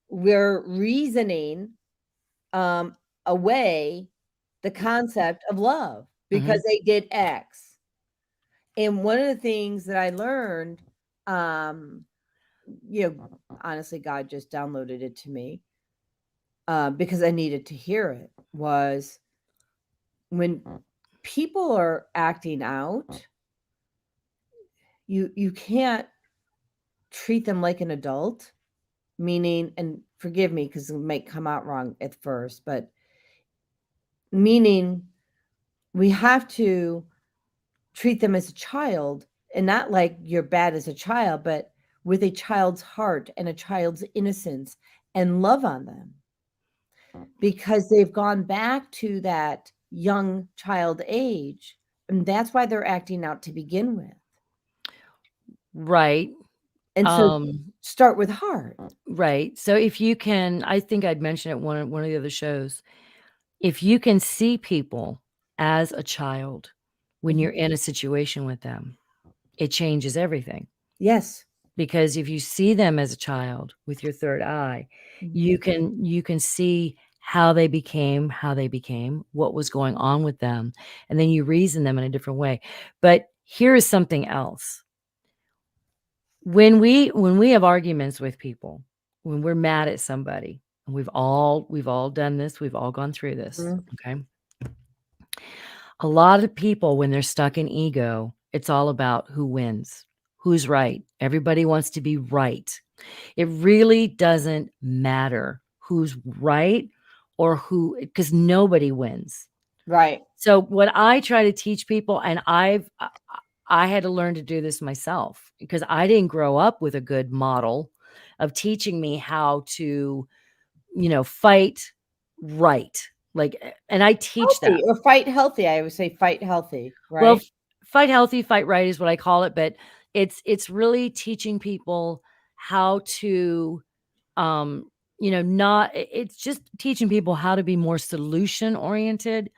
we're reasoning um, away the concept of love because Mhm. they did X. And one of the things that I learned, um, honestly, God just downloaded it to me because I needed to hear it, was when people are acting out, you can't treat them like an adult, meaning, and forgive me because it might come out wrong at first, but meaning we have to treat them as a child, and not like you're bad as a child, but with a child's heart and a child's innocence, and love on them because they've gone back to that young child age. And that's why they're acting out to begin with. Right. And so Um, start with heart. right. So if you can, I think I'd mentioned it one of the other shows. If you can see people as a child when Mhm. you're in a situation with them, it changes everything. Yes. Because if you see them as a child with your third eye, you Mhm. can see how they became, what was going on with them, and then you reason them in a different way. But here is something else. When we have arguments with people, when we're mad at somebody, and we've all done this, we've all gone through this, Mhm. okay? A lot of people, when they're stuck in ego, it's all about who wins, who's right. Everybody wants to be right. It really doesn't matter who's right or who, because nobody wins. Right. So what I try to teach people, and I had to learn to do this myself because I didn't grow up with a good model of teaching me how to, fight right. Like, and I teach that. Healthy or fight healthy. I always say fight healthy, Well, right? fight healthy, fight right is what I call it, but it's really teaching people how to, um, not it's just teaching people how to be more solution oriented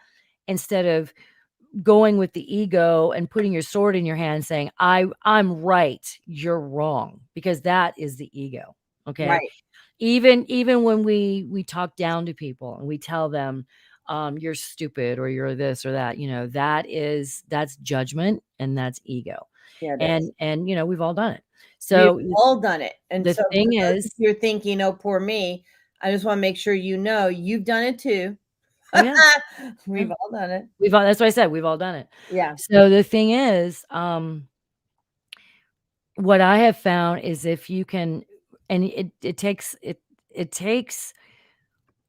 instead of going with the ego and putting your sword in your hand saying, I'm right, you're wrong, because that is the ego. Okay. Right. Even when we talk down to people and we tell them, you're stupid or you're this or that, that's judgment and that's ego. Yeah, it is. And we've all done it. We've So all done it. And the so thing for those is, of you are thinking, oh, poor me, I just want to make sure you know you've done it too. oh yeah, We've all done it. that's what I said, we've all done it. Yeah. So the thing is, what I have found is if you can, and it takes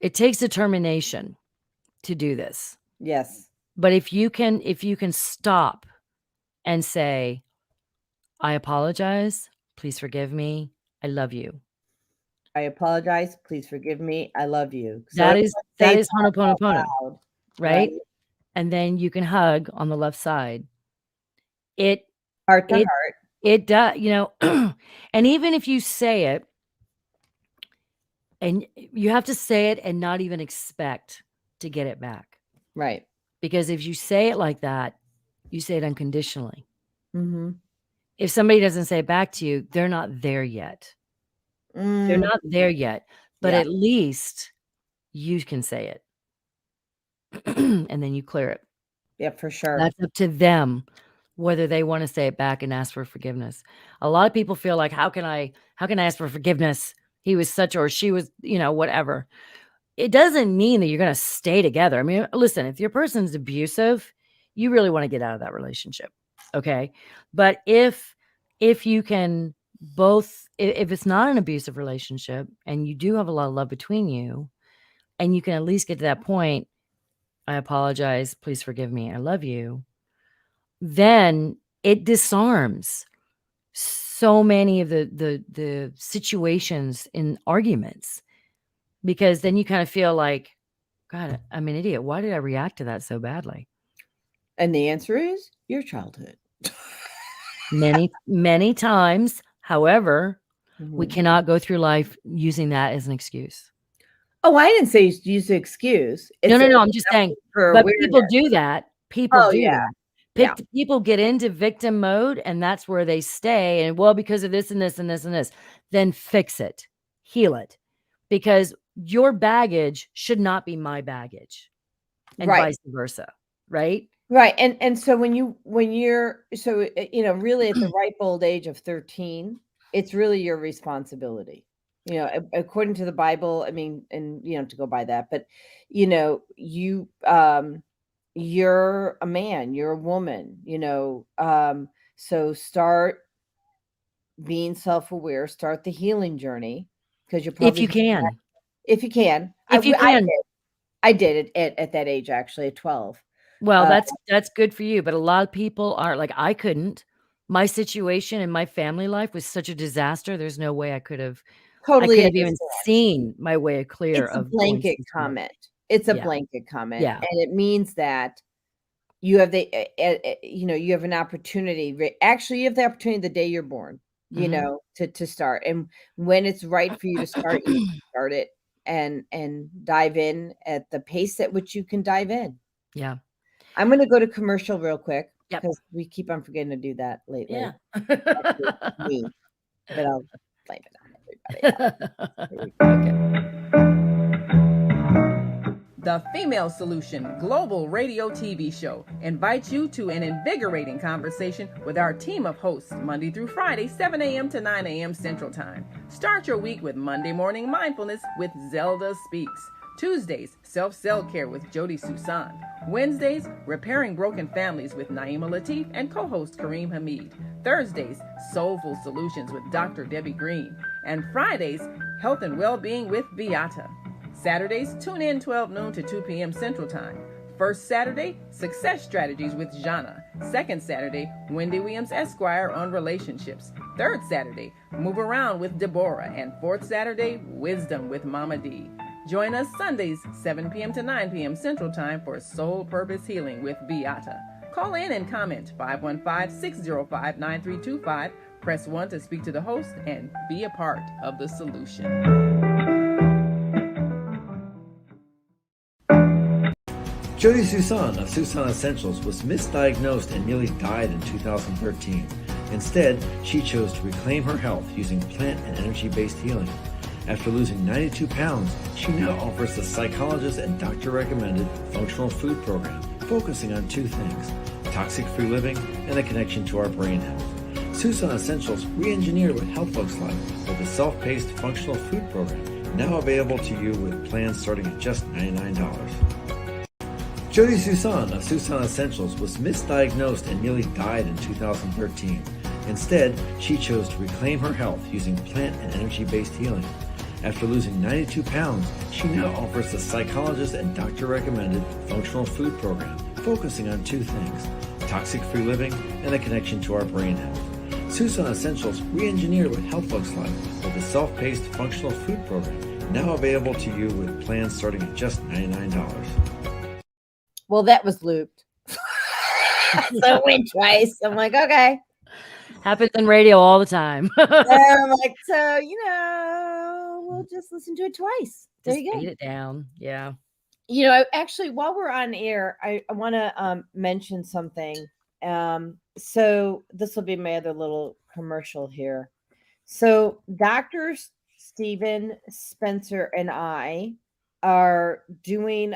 determination to do this. Yes. But if you can stop and say, I apologize, please forgive me, I love you. I apologize. Please forgive me. I love you. So That is everyone say Ho'oponopono, loud, right? And then you can hug on the left side. Heart to heart. It does, and even if you say it, and you have to say it and not even expect to get it back. Right. Because if you say it like that, you say it unconditionally. Mm-hmm. If somebody doesn't say it back to you, they're not there yet. They're not there yet. But at least you can say it. And then you clear it. Yeah, for sure. That's up to them whether they want to say it back and ask for forgiveness. A lot of people feel like, how can I ask for forgiveness? He was such, or she was, whatever. It doesn't mean that you're going to stay together. I mean, listen, if your person's abusive, you really want to get out of that relationship. Okay. But if you can both, if it's not an abusive relationship and you do have a lot of love between you, and you can at least get to that point, I apologize, please forgive me, I love you, then it disarms so many of the situations in arguments, because then you kind of feel like, God, I'm an idiot. Why did I react to that so badly? And the answer is your childhood. Many times. However, we Mhm. cannot go through life using that as an excuse. Oh, I didn't say use the excuse. No, I'm just saying, but people do that. People do that. People get into victim mode, and that's where they stay. And well, because of this and this and this and this, then fix it, heal it, because your baggage should not be my baggage, and vice versa, right? Right. And so when you're really at the ripe old age of 13, it's really your responsibility. According to the Bible, I mean, and to go by that, but you're a man, you're a woman, so start being self-aware, start the healing journey, because you're probably, if you can. I did it at that age, actually, at 12. Well, that's good for you, but a lot of people aren't. Like, I couldn't. My situation in my family life was such a disaster. There's no way I could have even seen my way clear of blanket comment. It's a blanket comment. Yeah. And it means that you have you have an opportunity. Actually, you have the opportunity the day you're born, to start. And when it's right for you to start, you start it and dive in at the pace at which you can dive in. Yeah. I'm going to go to commercial real quick, Yep. because we keep on forgetting to do that lately. Yeah. Me, but I'll blame it on everybody else. Okay. The Female Solution Global Radio TV Show invites you to an invigorating conversation with our team of hosts Monday through Friday, 7 a.m. to 9 a.m. Central Time. Start your week with Monday Morning Mindfulness with Zelda Speaks. Tuesdays, Self-Care with Jodi Suson. Wednesdays, Repairing Broken Families with Naima Latif and co-host Kareem Hamid. Thursdays, Soulful Solutions with Dr. Debbie Green. And Fridays, Health and Wellbeing with Beata. Saturdays, tune in 12 noon to 2 p.m. Central Time. First Saturday, Success Strategies with Gina. Second Saturday, Wendy Williams Esquire on relationships. Third Saturday, Move Around with Deborah. And fourth Saturday, Wisdom with Mama D. Join us Sundays, 7 p.m. to 9 p.m. Central Time for Soul Purpose Healing with Beata. Call in and comment 515-605-9325. Press 1 to speak to the host and be a part of the solution. Jodi Suson of Suson Essentials was misdiagnosed and nearly died in 2013. Instead, she chose to reclaim her health using plant and energy-based healing. After losing 92 pounds, she now offers the psychologist and doctor-recommended functional food program, focusing on two things: toxic-free living and a connection to our brain health. Suson Essentials re-engineered what health looks like with a self-paced functional food program, now available to you with plans starting at just $99. Jodi Suson of Suson Essentials was misdiagnosed and nearly died in 2013. Instead, she chose to reclaim her health using plant and energy-based healing. After losing 92 pounds, she now offers the psychologist and doctor-recommended functional food program, focusing on two things: toxic-free living and a connection to our brain health. Suson Essentials re-engineered what health looks like with a self-paced functional food program, now available to you with plans starting at just $99. Well, that was looped. So it went twice. I'm like, okay. Happens in radio all the time. And I'm like, so, we'll just listen to it twice. There Just you go. beat it down. Yeah. Actually, while we're on air, I want to mention something. So this will be my other little commercial here. So Dr. Stephen Spencer and I are doing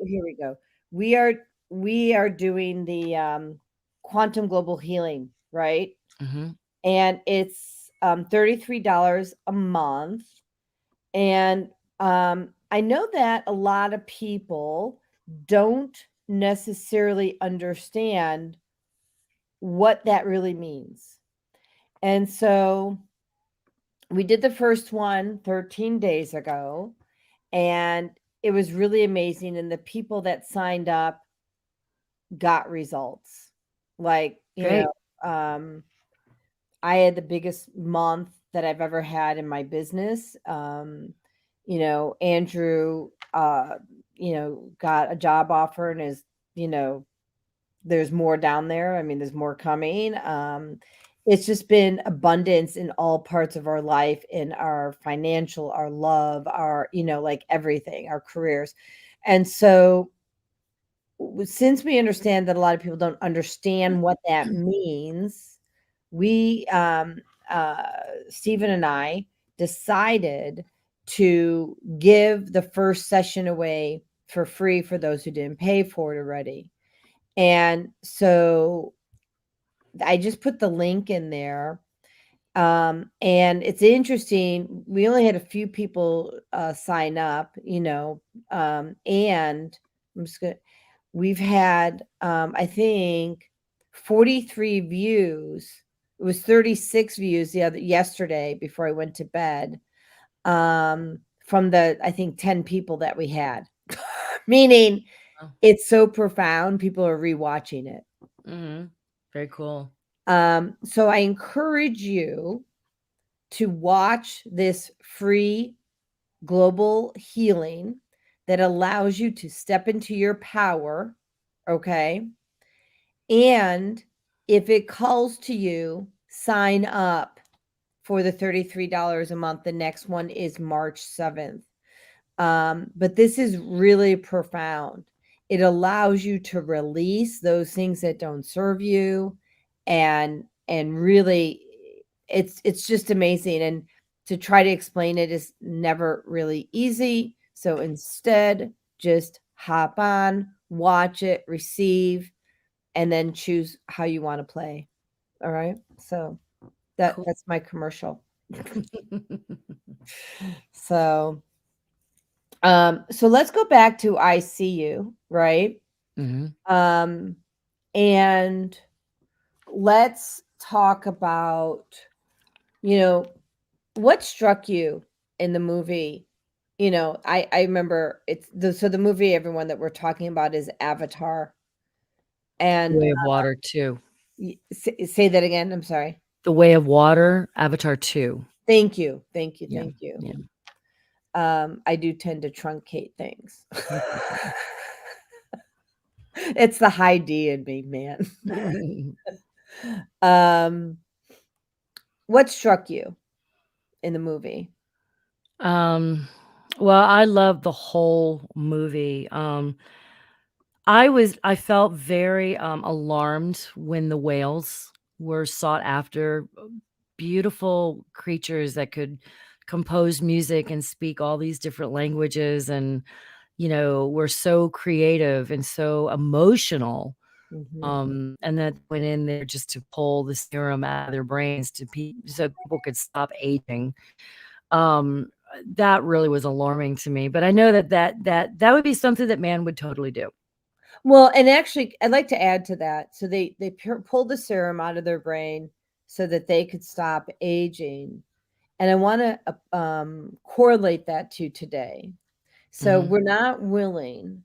here we go. We are doing the quantum global healing, right? Mm-hmm. And it's $33 a month. And I know that a lot of people don't necessarily understand what that really means. And so we did the first one 13 days ago, and it was really amazing. And the people that signed up got results. Like, Great. I had the biggest month that I've ever had in my business. Andrew, got a job offer and is, there's more down there. I mean, there's more coming. It's just been abundance in all parts of our life, in our financial, our love, our, like everything, our careers. And so since we understand that a lot of people don't understand what that means, we, Stephen and I decided to give the first session away for free for those who didn't pay for it already. And so I just put the link in there. And it's interesting. We only had a few people sign up, and I'm just gonna, we've had, I think 43 views. It was 36 views yesterday before I went to bed. From the, I think 10 people that we had, meaning it's so profound. People are rewatching it. Mm-hmm. Very cool. So I encourage you to watch this free global healing that allows you to step into your power. Okay. And if it calls to you, sign up for the $33 a month. The next one is March 7th. But this is really profound. It allows you to release those things that don't serve you, and really it's just amazing. And to try to explain it is never really easy. So instead, just hop on, watch it, receive, and then choose how you want to play. All right. So that's my commercial. So let's go back to I See You, right? Mm-hmm. And let's talk about, what struck you in the movie. I remember so the movie, everyone, that we're talking about is Avatar. And The Way of Water 2. Say that again. I'm sorry. The Way of Water, Avatar 2. Thank you. Yeah. Yeah. I do tend to truncate things. It's the high D in me, man. What struck you in the movie? Well, I love the whole movie. I felt very alarmed when the whales were sought after. Beautiful creatures that could compose music and speak all these different languages, and were so creative and so emotional. And that went in there just to pull the serum out of their brains so people could stop aging. Um, that really was alarming to me. But I know that would be something that man would totally do. Well, and actually, I'd like to add to that. So they pulled the serum out of their brain so that they could stop aging, and I want to correlate that to today. So we're not willing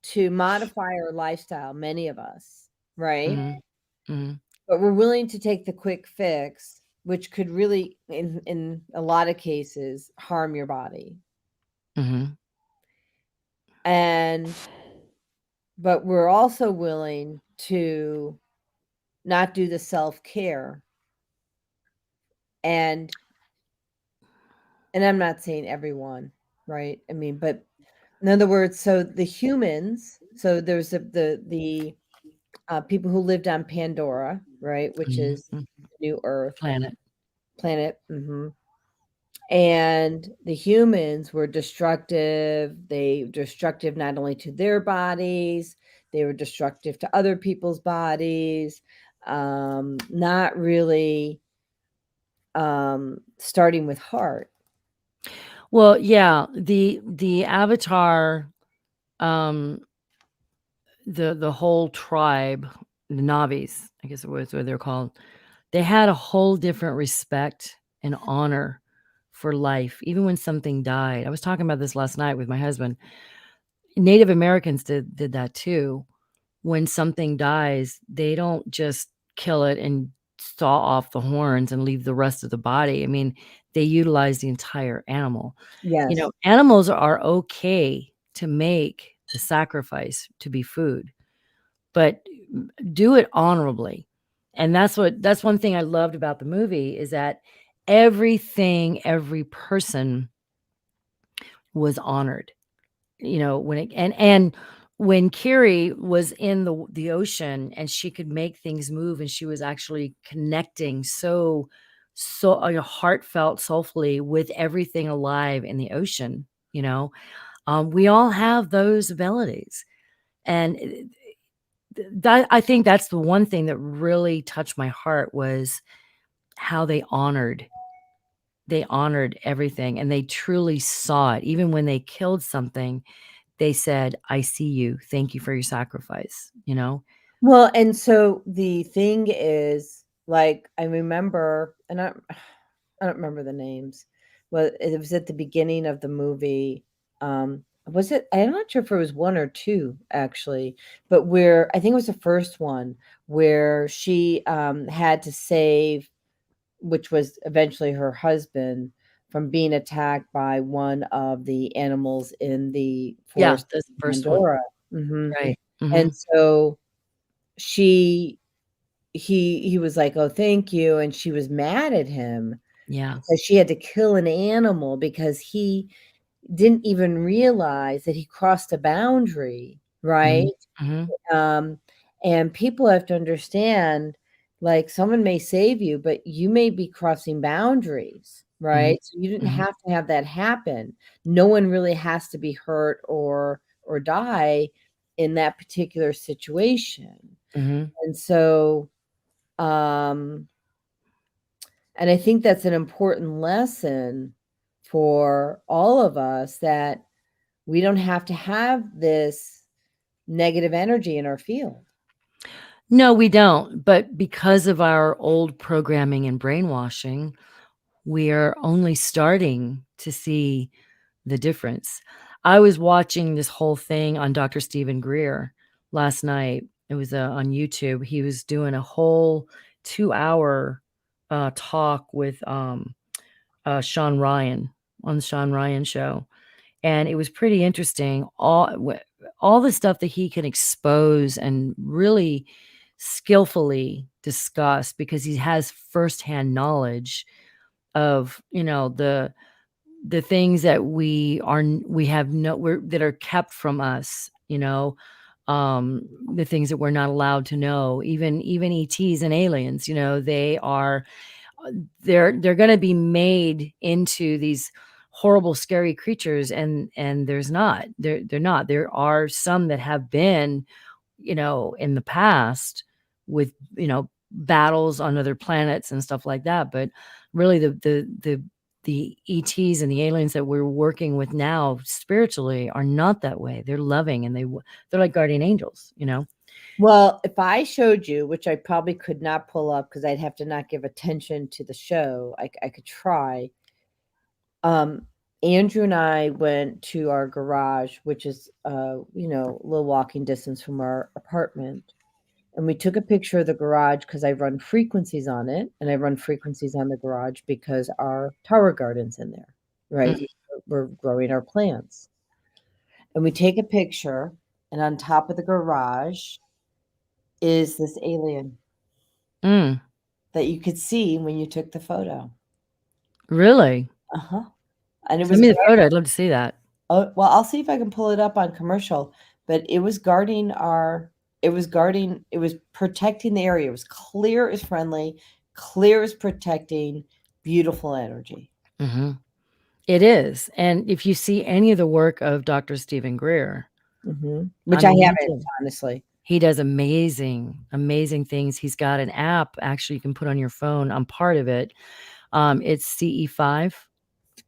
to modify our lifestyle, many of us, right? But we're willing to take the quick fix, which could really, in a lot of cases, harm your body. But we're also willing to not do the self-care. And I'm not saying everyone, right? I mean, but in other words, so the humans, so there's the people who lived on Pandora, right, which is New Earth Planet. And the humans were destructive. They were destructive not only to their bodies, they were destructive to other people's bodies. Not really starting with heart. Well, yeah, the Avatar, the whole tribe, the Navis, I guess it was what they're called. They had a whole different respect and honor for life, even when something died. I was talking about this last night with my husband. Native Americans did that too. When something dies, they don't just kill it and saw off the horns and leave the rest of the body. I mean, they utilize the entire animal. Yes. Animals are okay to make the sacrifice to be food, but do it honorably. And that's one thing I loved about the movie, is that every person was honored. When Kiri was in the ocean and she could make things move, and she was actually connecting so heartfelt, soulfully with everything alive in the ocean. We all have those abilities, and I think that's the one thing that really touched my heart, was how they honored everything, and they truly saw it. Even when they killed something, they said, "I see you. Thank you for your sacrifice." Well, and so the thing is, like, I remember, and I don't remember the names. Well, it was at the beginning of the movie. Was it? I'm not sure if it was one or two, actually, but where I think it was the first one, where she had to save, which was eventually her husband, from being attacked by one of the animals in the Yeah, forest that's the of first one. Pandora. Right. And so he was like, "Oh, thank you," and she was mad at him Yeah. because she had to kill an animal because he didn't even realize that he crossed a boundary, right? And people have to understand, like, someone may save you, but you may be crossing boundaries, right? So you didn't have to have that happen. No one really has to be hurt or die in that particular situation. And so, and I think that's an important lesson for all of us, that we don't have to have this negative energy in our field. No, we don't. But because of our old programming and brainwashing, we are only starting to see the difference. I was watching this whole thing on Dr. Stephen Greer last night. It was on YouTube. He was doing a whole 2-hour talk with Sean Ryan on the Sean Ryan show. And it was pretty interesting. All the stuff that he can expose and really skillfully discuss, because he has firsthand knowledge of, the things that we have that are kept from us, the things that we're not allowed to know, even ETs and aliens, they are they're going to be made into these horrible, scary creatures, and they're not. There are some that have been, in the past with, battles on other planets and stuff like that. But really, the ETs and the aliens that we're working with now spiritually are not that way. They're loving, and they're like guardian angels, Well, if I showed you, which I probably could not pull up because I'd have to not give attention to the show, I could try. Andrew and I went to our garage, which is, a little walking distance from our apartment. And we took a picture of the garage because I run frequencies on it, and I run frequencies on the garage because our tower garden's in there, right? We're growing our plants. And we take a picture, and on top of the garage is this alien that you could see when you took the photo. Really? Uh-huh. And it Send was me the photo. I'd love to see that. well, I'll see if I can pull it up on commercial, but it was protecting the area. It was clear as friendly, clear as protecting, beautiful energy. Mm-hmm. It is. And if you see any of the work of Dr. Stephen Greer, which I haven't, honestly. He does amazing, amazing things. He's got an app actually you can put on your phone. I'm part of it. It's CE5.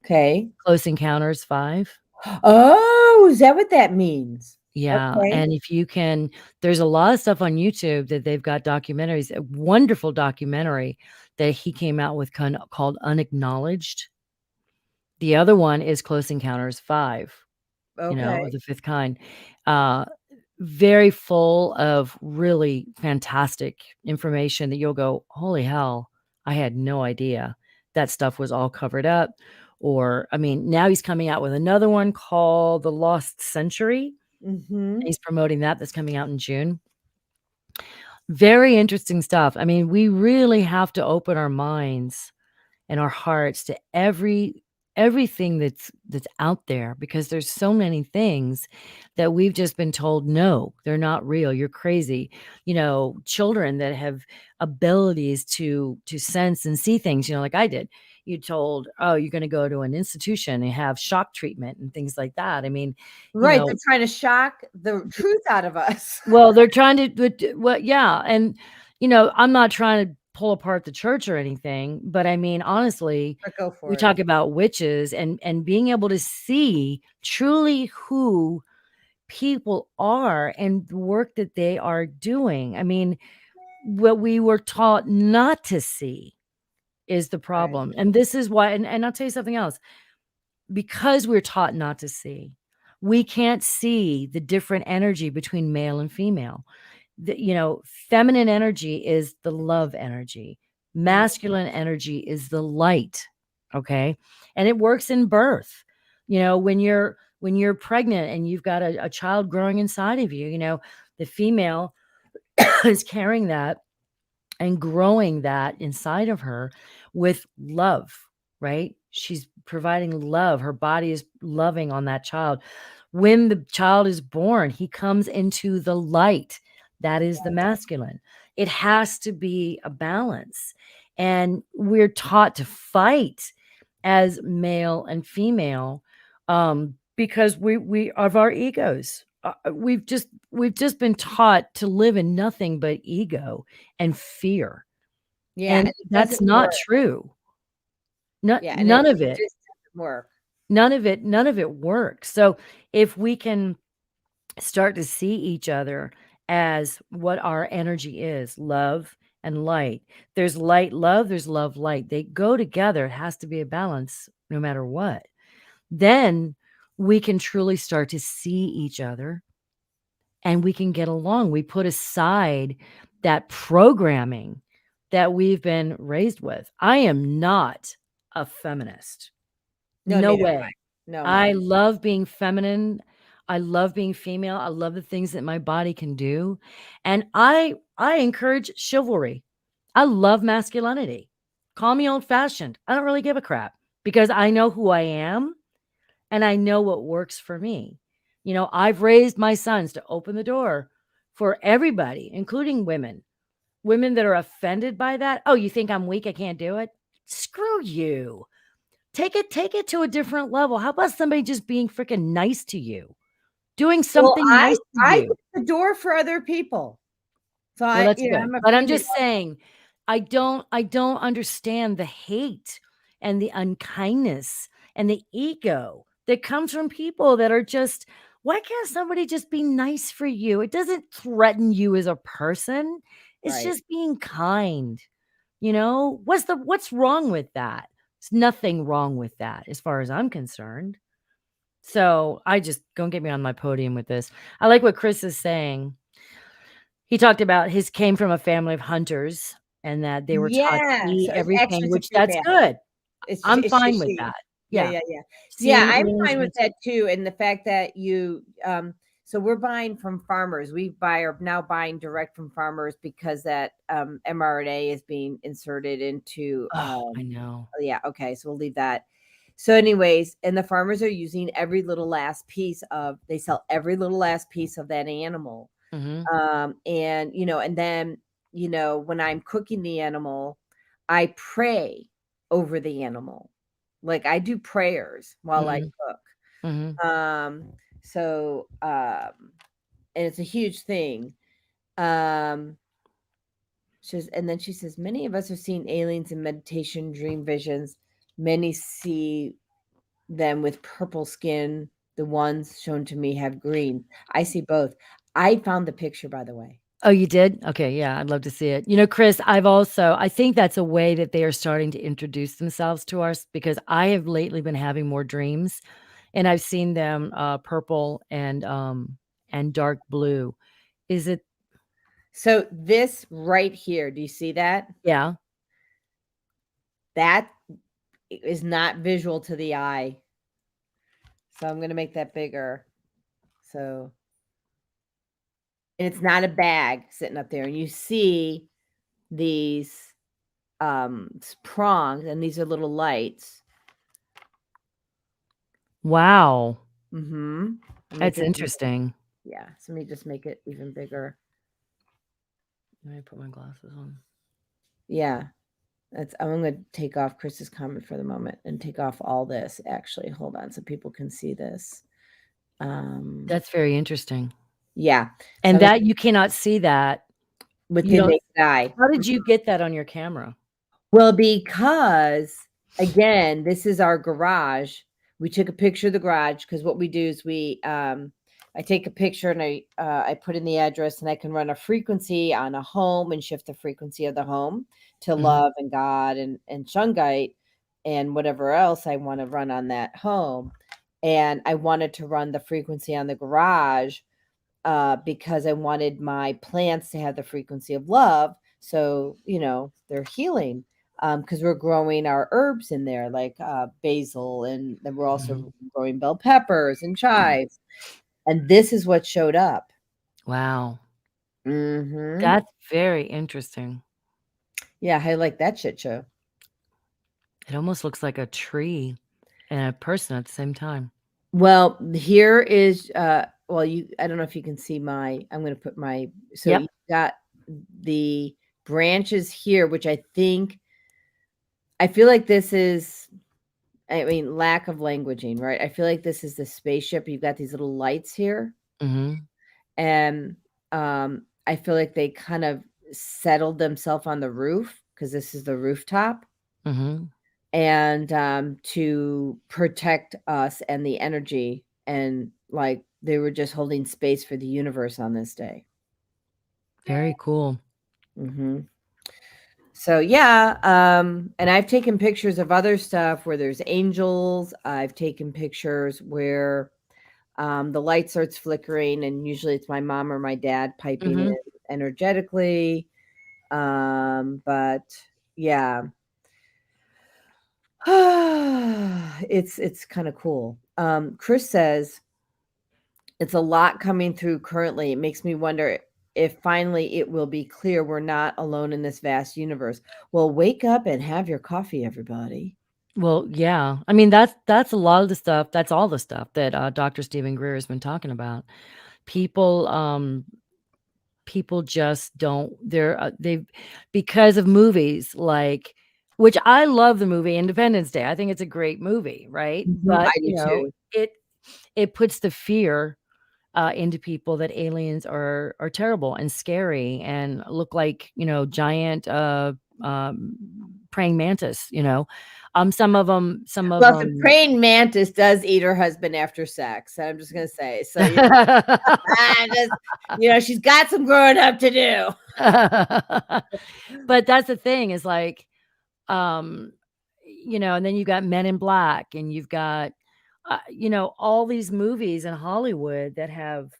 Okay. Close Encounters 5. Oh, is that what that means? Yeah. Okay. And if you can, there's a lot of stuff on YouTube that they've got documentaries, a wonderful documentary that he came out with called Unacknowledged. The other one is Close Encounters 5, of the fifth kind. Very full of really fantastic information that you'll go, holy hell, I had no idea that stuff was all covered up. Or, now he's coming out with another one called The Lost Century. He's promoting that. That's coming out in June. Very interesting stuff. We really have to open our minds and our hearts to everything that's out there, because there's so many things that we've just been told, no, they're not real. You're crazy. Children that have abilities to sense and see things, like I did. You told, oh, you're going to go to an institution and have shock treatment and things like that. Right. They're trying to shock the truth out of us. Well, they're trying to, yeah. And, I'm not trying to pull apart the church or anything, but honestly, we talk about witches and being able to see truly who people are and the work that they are doing. What we were taught not to see is the problem. Right. And this is why, and I'll tell you something else, because we're taught not to see, we can't see the different energy between male and female. Feminine energy is the love energy. Masculine energy is the light. Okay. And it works in birth. When you're pregnant and you've got a child growing inside of you, the female is carrying that and growing that inside of her with love, right? She's providing love. Her body is loving on that child. When the child is born, he comes into the light. That is the masculine. It has to be a balance. And we're taught to fight as male and female because we of our egos. We've just been taught to live in nothing but ego and fear. Yeah, and that's not true. None of it just doesn't work. None of it works. So if we can start to see each other as what our energy is, love and light. There's light, love, there's love, light. They go together. It has to be a balance no matter what. Then we can truly start to see each other and we can get along. We put aside that programming that we've been raised with. I am not a feminist. No way. No. I love being feminine. I love being female. I love the things that my body can do. And I encourage chivalry. I love masculinity. Call me old fashioned. I don't really give a crap. because I know who I am and I know what works for me. I've raised my sons to open the door for everybody, including women. Women that are offended by that. Oh, you think I'm weak? I can't do it? Screw you. Take it to a different level. How about somebody just being freaking nice to you? Doing Well, something nice to I you. get the door for other people. So Well, that's good. I'm a But I'm female. just saying, I don't understand the hate and the unkindness and the ego that comes from people that are just, why can't somebody just be nice for you? It doesn't threaten you as a person. It's Right. just being kind. What's wrong with that? There's nothing wrong with that as far as I'm concerned. So I just don't get me on my podium with this. I like what Chris is saying. He talked about his came from a family of hunters and that they were taught to Yeah. eat So actually, everything, it's a which free that's pass. good. I'm It's fine just with she. that. Yeah, Yeah. yeah, yeah. Yeah, Seeing I'm aliens fine with makes that too. And the fact that so we're buying from farmers. We are now buying direct from farmers because that mRNA is being inserted into Oh, I know. yeah, okay, so we'll leave that. So anyways, and the farmers are using every little last piece of they sell every little last piece of that animal. Mhm. And and then when I'm cooking the animal, I pray over the animal. Like I do prayers while I Mhm. cook. Mhm. So and it's a huge thing. Um and then she says, many of us are seeing aliens in meditation, dream visions. Many see them with purple skin. The ones shown to me have green. I see both. I found the picture, by the way. Oh, you did? Okay, yeah, I'd love to see it. Chris, I think that's a way that they are starting to introduce themselves to us because I have lately been having more dreams and I've seen them purple and dark blue. Is it So this right here, do you see that? yeah. That is not visual to the eye. So I'm going to make that bigger. So, and it's not a bag sitting up there. And you see these prongs, and these are little lights. Wow. Mm-hmm. That's interesting. Yeah. So let me just make it even bigger. Let me put my glasses on. Yeah. I'm going to take off Chris's comment for the moment and take off all this. Actually, hold on so people can see this. That's very interesting. Yeah. And So that you cannot see that. with You the don't naked eye. How did you get that on your camera? Well, because again, this is our garage. We took a picture of the garage because what we do is I take a picture and I put in the address and I can run a frequency on a home and shift the frequency of the home to Mhm. love and God and Shungite and whatever else I want to run on that home. And I wanted to run the frequency on the garage because I wanted my plants to have the frequency of love. So, they're healing because we're growing our herbs in there, like basil, and then we're also growing bell peppers and chives. And this is what showed up. Wow. Mm-hmm. That's very interesting. Yeah, I like that shit show. It almost looks like a tree and a person at the same time. Well, here is I don't know if you can see I'm going to put my Yep. you got the branches here, which I feel like this is lack of languaging, right? I feel like this is the spaceship. You've got these little lights here. Mhm. And I feel like they kind of settled themselves on the roof because this is the rooftop. Mhm. And to protect us and the energy. And like they were just holding space for the universe on this day. Very cool. Mm-hmm. So yeah, and I've taken pictures of other stuff where there's angels. I've taken pictures where the light starts flickering, and usually it's my mom or my dad piping in energetically. But yeah, it's kind of cool. Chris says it's a lot coming through currently. It makes me wonder if finally it will be clear we're not alone in this vast universe. Well, wake up and have your coffee, everybody. Well, yeah. I mean, that's a lot of the stuff. That's all the stuff that Dr. Stephen Greer has been talking about. People, people just don't. They've because of movies like, which I love the movie Independence Day. I think it's a great movie, right? But I do too. it puts the fear into people that aliens are terrible and scary and look like giant praying mantis. Some of them. Well, the praying mantis does eat her husband after sex. I'm just gonna say. So she's got some growing up to do. But that's the thing is like, and then you've got Men in Black, and you've got all these movies in Hollywood that have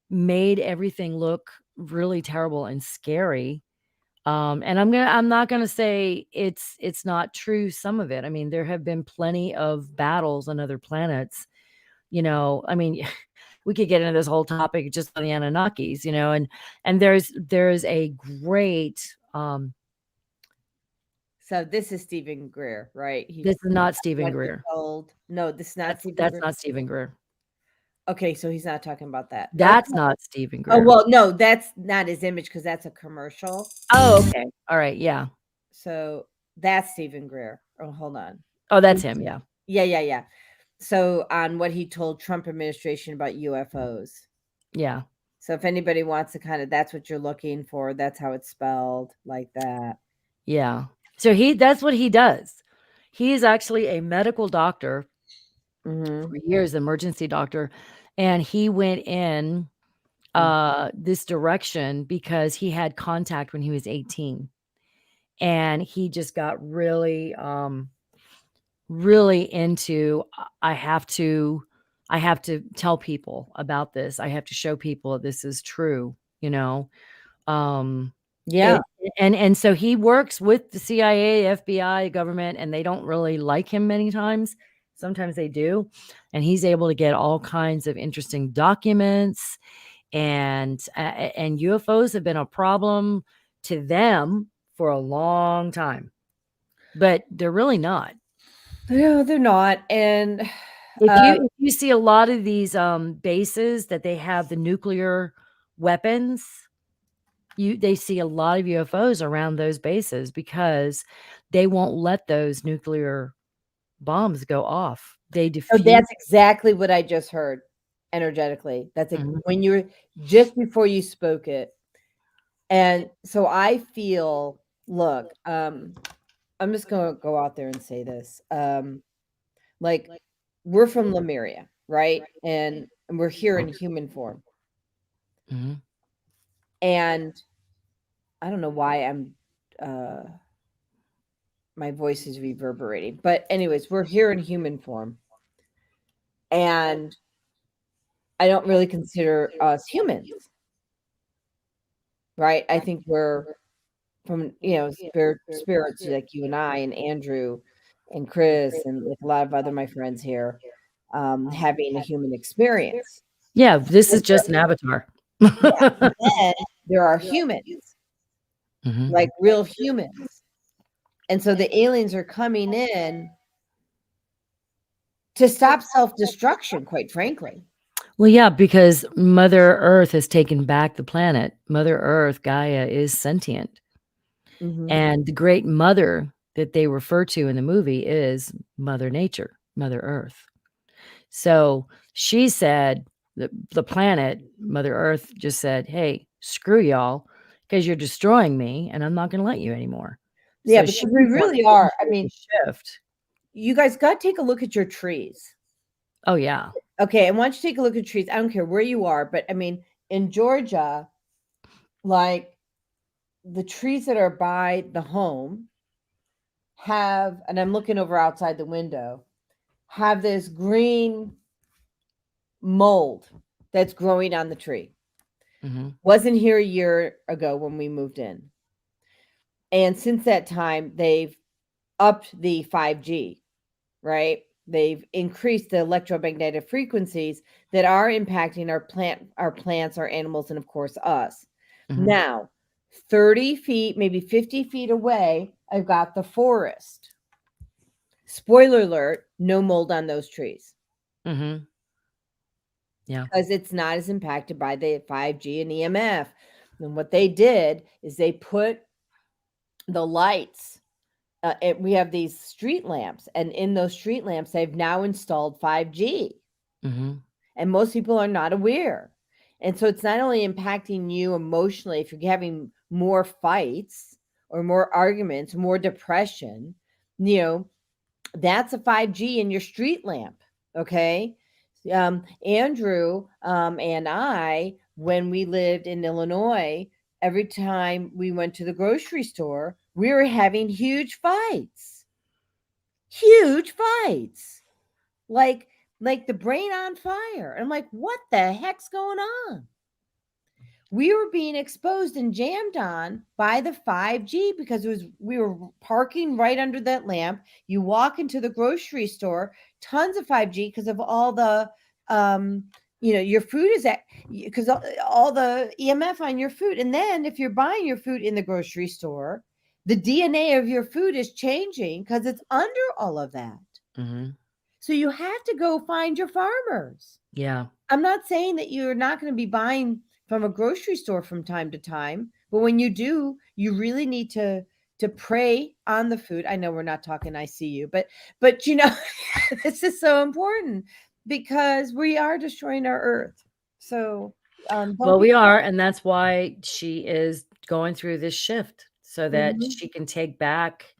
made everything look really terrible and scary. And I'm not gonna say it's not true, some of it. I mean, there have been plenty of battles on other planets. I mean, we could get into this whole topic just on the Anunnakis, and there's a great So this is Stephen Greer, right? this is not Stephen Greer. No, this is not Stephen That's Greer. not Stephen Greer. Okay, so he's not talking about that. That's not Stephen Greer. Oh, well, no, that's not his image because that's a commercial. Oh, okay. All right. Yeah. So that's Stephen Greer. Oh, hold on. Oh, that's him. Yeah. Yeah. So on what he told Trump administration about UFOs. Yeah. So if anybody wants to that's what you're looking for. That's how it's spelled, like that. Yeah. So that's what he does. He is actually a medical doctor for years, emergency doctor. And he went in this direction because he had contact when he was 18. And he just got really, really into, I have to tell people about this. I have to show people that this is true, Yeah. And so he works with the CIA, FBI, government, and they don't really like him many times. Sometimes they do. And he's able to get all kinds of interesting documents, and UFOs have been a problem to them for a long time, but they're really not. No, they're not. And if you see a lot of these bases that they have the nuclear weapons, they see a lot of UFOs around those bases because they won't let those nuclear bombs go off. They defuse. So that's exactly what I just heard energetically. That's when you were just before you spoke it. And so I feel, look, I'm just going to go out there and say this. Like we're from Lemuria, right? And we're here in human form. And I don't know why my voice is reverberating, but anyways, we're here in human form. And I don't really consider us humans, right? I think we're from, spirits like you and I and Andrew and Chris and like a lot of other my friends here, having a human experience. Yeah, this is just an avatar. And then there are humans, like real humans. And so the aliens are coming in to stop self-destruction, quite frankly. Well, yeah, because Mother Earth has taken back the planet. Mother Earth, Gaia, is sentient. And the great mother that they refer to in the movie is Mother Nature, Mother Earth. So she said, the planet, Mother Earth, just said, hey, screw y'all, because you're destroying me, and I'm not going to let you anymore. Yeah, so but we really are. I mean, shift. You guys got to take a look at your trees. Oh, yeah. Okay, and once you take a look at trees, I don't care where you are, but I mean, in Georgia, like the trees that are by the home have, and I'm looking over outside the window, have this green mold that's growing on the tree. Wasn't here a year ago when we moved in. And since that time, they've upped the 5G, right? They've increased the electromagnetic frequencies that are impacting our plants, our animals, and of course us. Now, 30 feet, maybe 50 feet away, I've got the forest. Spoiler alert, no mold on those trees. Mm-hmm. Yeah. Because it's not as impacted by the 5G and EMF. And what they did is they put the lights. We have these street lamps, and in those street lamps, they've now installed 5G. Mm-hmm. And most people are not aware. And so it's not only impacting you emotionally if you're having more fights or more arguments, more depression, that's a 5G in your street lamp. Okay. Andrew and I, when we lived in Illinois, every time we went to the grocery store, we were having huge fights. Like the brain on fire. I'm like, what the heck's going on? We were being exposed and jammed on by the 5G because we were parking right under that lamp. You walk into the grocery store, tons of 5G because of all the your food is at, because all the EMF on your food. And then if you're buying your food in the grocery store, the DNA of your food is changing because it's under all of that. Mm-hmm. So you have to go find your farmers. Yeah. I'm not saying that you're not going to be buying from a grocery store from time to time, but when you do, you really need to pray on the food. I know we're not talking ICU, but this is so important because we are destroying our earth. So Well, we are, and that's why she is going through this shift so that Mhm. she can take back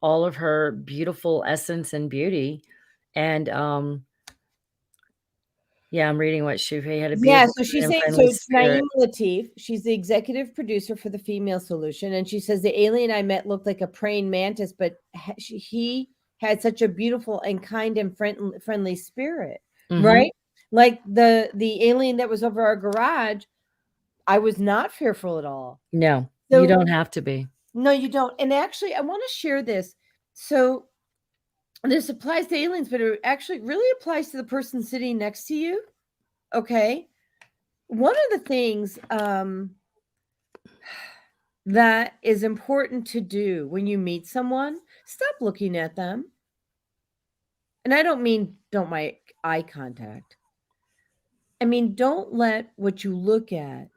all of her beautiful essence and beauty. And yeah, I'm reading what she had a beautiful So she's and saying, friendly it's spirit. Naeem Latif. She's the executive producer for the Female Solution, and she says the alien I met looked like a praying mantis, but he had such a beautiful and kind and friendly spirit, Mhm. right? Like the alien that was over our garage, I was not fearful at all. No, So you don't have to be. no, you don't. And actually, I want to share this. So this applies to aliens, but it actually really applies to the person sitting next to you. Okay. One of the things that is important to do when you meet someone, stop looking at them. And I don't mean don't make eye contact. I mean, don't let what you look at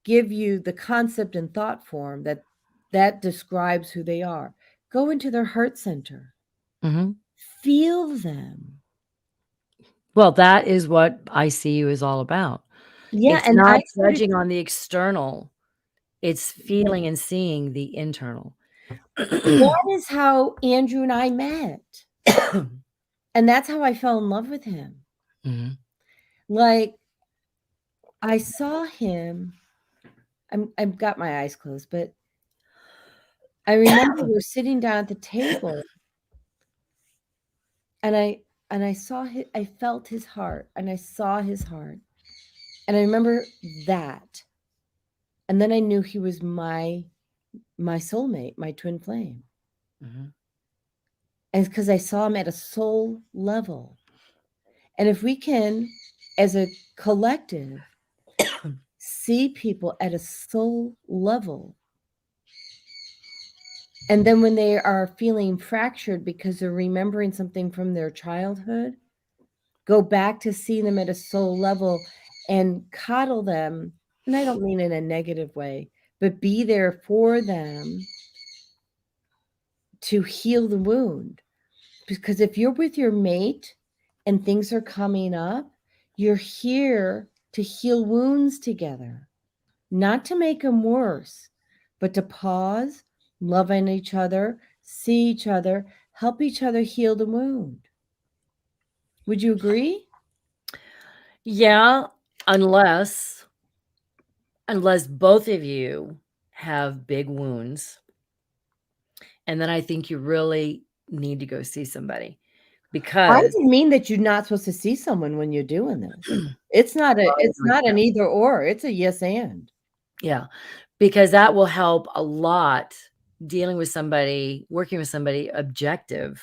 give you the concept and thought form that describes who they are. Go into their heart center. Mhm. Feel them. Well, that is what ICU is all about. Yeah, It's and not I started judging on the external. It's feeling and seeing the internal. that is how Andrew and I met. And that's how I fell in love with him. Mhm. Like, I saw him. I've got my eyes closed, but I remember we were sitting down at the table, and I saw I felt his heart, and I saw his heart, and I remember that, and then I knew he was my soulmate, my twin flame, Mhm. and because I saw him at a soul level, and if we can, as a collective, see people at a soul level. And then when they are feeling fractured because they're remembering something from their childhood, go back to see them at a soul level and coddle them. And I don't mean in a negative way, but be there for them to heal the wound. Because if you're with your mate and things are coming up, you're here to heal wounds together, not to make them worse, but to pause, love on each other, see each other, help each other heal the wound. Would you agree? Yeah, unless both of you have big wounds. And then I think you really need to go see somebody I because didn't mean that you're not supposed to see someone when you're doing this. It's not an either or, it's a yes and. yeah, because that will help a lot dealing with somebody, working with somebody objective,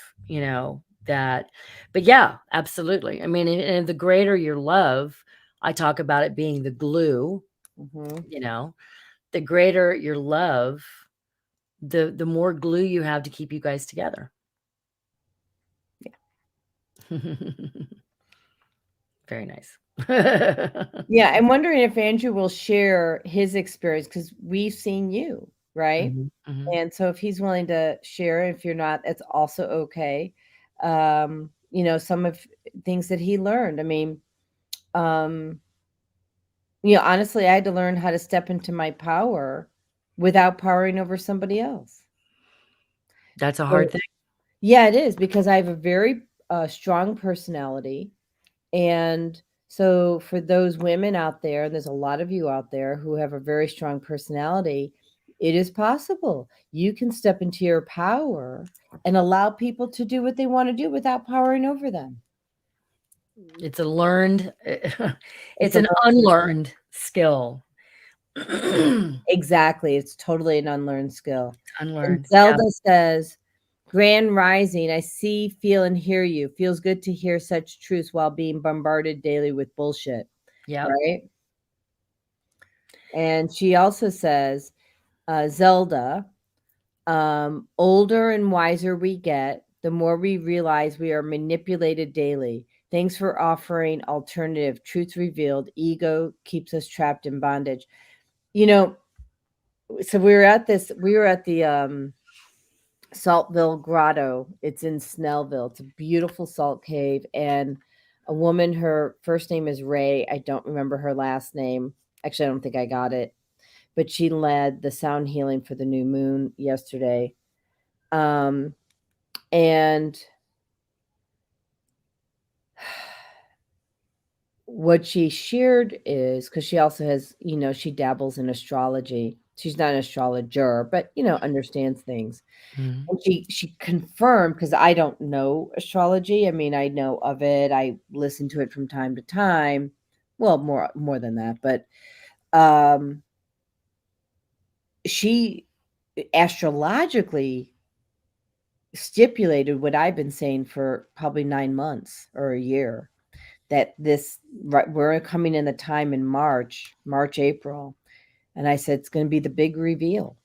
that. But yeah, absolutely. I mean, and the greater your love, I talk about it being the glue, Mhm. The greater your love, the more glue you have to keep you guys together. Very nice. Yeah, I'm wondering if Andrew will share his experience because we've seen you, right? Mhm, mhm. And so if he's willing to share, if you're not, it's also okay. Some of things that he learned. I mean, honestly, I had to learn how to step into my power without powering over somebody else. That's a So, hard thing. yeah, it is because I have a very strong personality. And so for those women out there, and there's a lot of you out there who have a very strong personality, it is possible. You can step into your power and allow people to do what they want to do without powering over them. It's a learned, it's a an unlearned skill. Exactly. It's totally an unlearned skill. And Unlearned. Zelda says, Grand Rising, I see, feel, and hear you. Feels good to hear such truths while being bombarded daily with bullshit. Yeah. Right? And she also says, Zelda, older and wiser we get, the more we realize we are manipulated daily. Thanks for offering alternative truths revealed. Ego keeps us trapped in bondage. So we were at the Saltville Grotto. It's in Snellville. It's a beautiful salt cave. And a woman, her first name is Ray. I don't remember her last name. Actually, I don't think I got it. But she led the sound healing for the new moon yesterday. And what she shared is because she also has, she dabbles in astrology. She's not an astrologer, but understands things. Mhm. And she confirmed, because I don't know astrology. I mean, I know of it. I listen to it from time to time. Well, more than that, but she astrologically stipulated what I've been saying for probably 9 months or a year, that we're coming in the time in March, April. And I said, it's going to be the big reveal,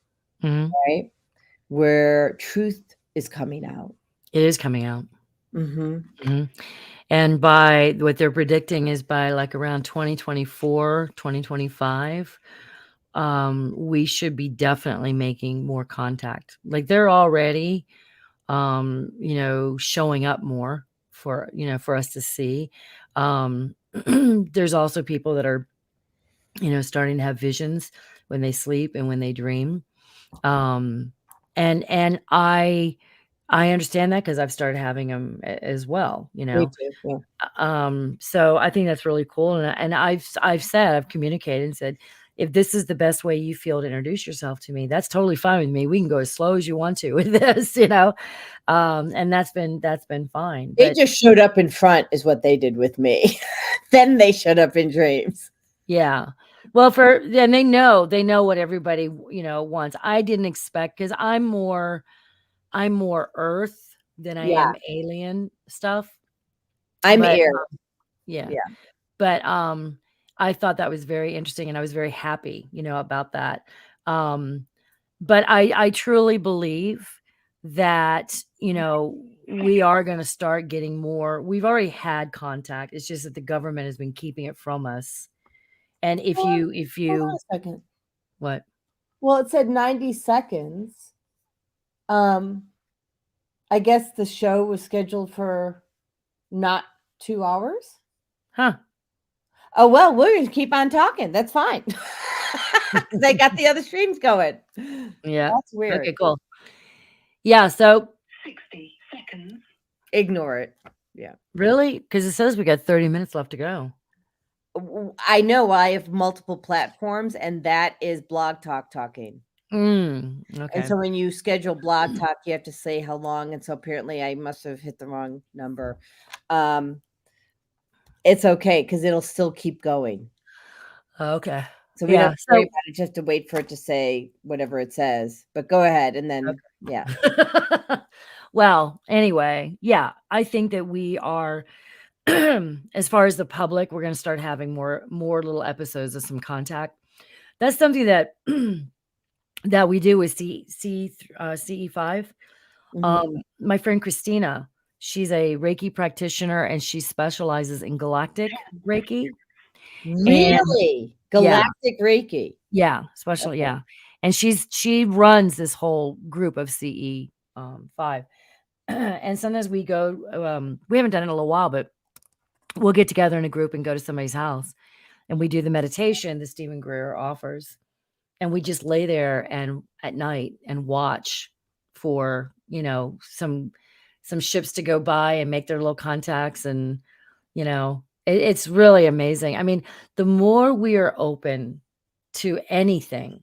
right? Where truth is coming out. It is coming out. Mm-hmm. And by what they're predicting is by like around 2024, 2025, we should be definitely making more contact. Like they're already, showing up more for us to see. There's also people that are, starting to have visions when they sleep and when they dream. And I understand that because I've started having them as well, Me too. Yeah. So I think that's really cool. And I've communicated and said, if this is the best way you feel to introduce yourself to me, that's totally fine with me. We can go as slow as you want to with this, and that's been fine. They But just showed up in front is what they did with me. Then they showed up in dreams. yeah. Well, then they know what everybody, wants. I didn't expect, because I'm more earth than I am alien stuff. I'm But air. yeah. Yeah. But I thought that was very interesting, and I was very happy, about that. But I truly believe that, we are going to start getting more. We've already had contact. It's just that the government has been keeping it from us. And if Hold on you, a second. what? Well, it said 90 seconds. I guess the show was scheduled for not 2 hours. Huh. Oh, well, we're going to keep on talking. That's fine. They got the other streams going. Yeah. That's weird. Okay, cool. Yeah. So 60 seconds. Ignore it. Yeah. really, because it says we got 30 minutes left to go. I know I have multiple platforms, and that is Blog Talk talking. Okay. And so when you schedule Blog Talk, you have to say how long. And so apparently I must have hit the wrong number. It's okay because it'll still keep going. Okay. So we don't have to worry about it. Just to wait for it to say whatever it says. But go ahead, and then yeah. Well, anyway, yeah, I think that we are, as far as the public, we're going to start having more little episodes of some contact. That's something that we do with CE5. My friend Christina, She's a Reiki practitioner, and she specializes in galactic Reiki. Really? Galactic Reiki. Yeah, especially, Okay. yeah. And she runs this whole group of CE 5. And sometimes we go, we haven't done it in a little while, but we'll get together in a group and go to somebody's house, and we do the meditation that Stephen Greer offers. And we just lay there and at night and watch for, some ships to go by and make their little contacts. And, it's really amazing. I mean, the more we are open to anything,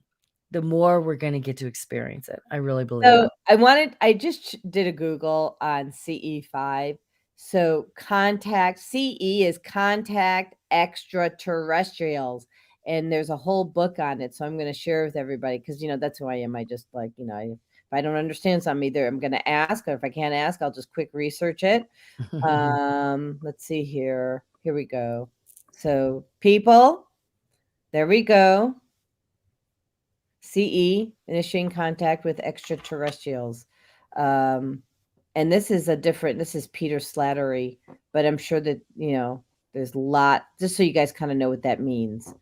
the more we're going to get to experience it. I really believe So that. I just did a Google on CE5. So CE is contact extraterrestrials. And there's a whole book on it. So I'm going to share with everybody because, that's who I am. I just like, if I don't understand something, either I'm going to ask, or if I can't ask, I'll just quick research it. Let's see here. Here we go. So people, there we go. CE, initiating contact with extraterrestrials. And this is Peter Slattery, but I'm sure that, there's a lot, just so you guys kind of know what that means.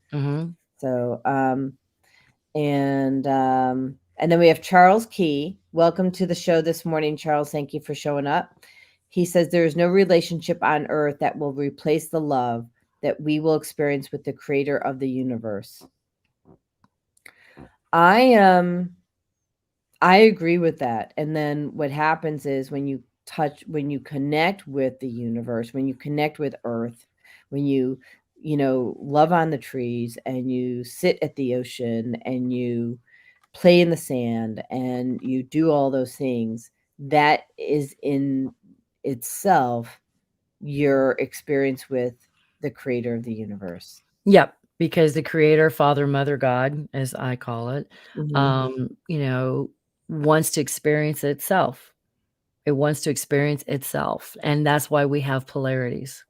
So, and then we have Charles Key. Welcome to the show this morning, Charles. Thank you for showing up. He says there is no relationship on earth that will replace the love that we will experience with the creator of the universe. I agree with that. And then what happens is when you connect with the universe, when you connect with earth, when you love on the trees and you sit at the ocean and you play in the sand and you do all those things, that is in itself your experience with the creator of the universe. Yep. Because the creator, Father, Mother, God, as I call it, wants to experience itself. It wants to experience itself. And that's why we have polarities.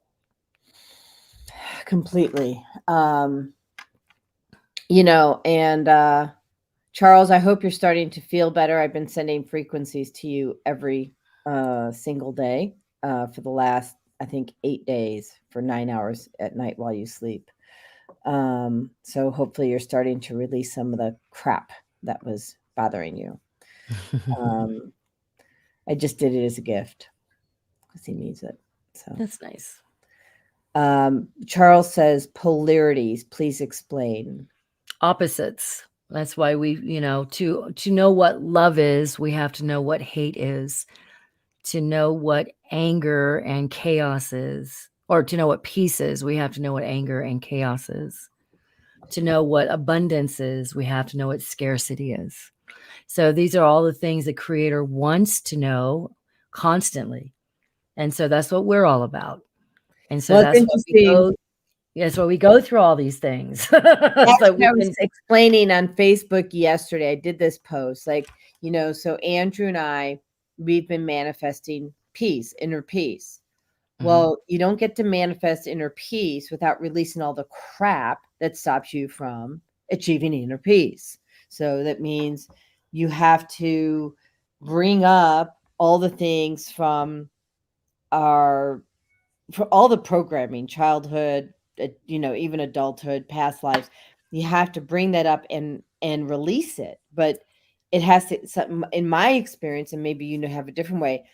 Completely. Charles, I hope you're starting to feel better. I've been sending frequencies to you every single day for the last, I think, 8 days for 9 hours at night while you sleep. So hopefully you're starting to release some of the crap that was bothering you. I just did it as a gift because he needs it. So that's nice. Charles says polarities. Please explain. Opposites. That's why we, to know what love is, we have to know what hate is. To know what anger and chaos is, or to know what peace is, we have to know what anger and chaos is. To know what abundance is, we have to know what scarcity is. So these are all the things the creator wants to know constantly. And so that's what we're all about. And so that's why we go through all these things. That's what I was explaining on Facebook yesterday. I did this post, so Andrew and I, we've been manifesting peace, inner peace. Well, you don't get to manifest inner peace without releasing all the crap that stops you from achieving inner peace. So that means you have to bring up all the things for all the programming, childhood, even adulthood, past lives. You have to bring that up and release it. But it has to, in my experience, and maybe have a different way,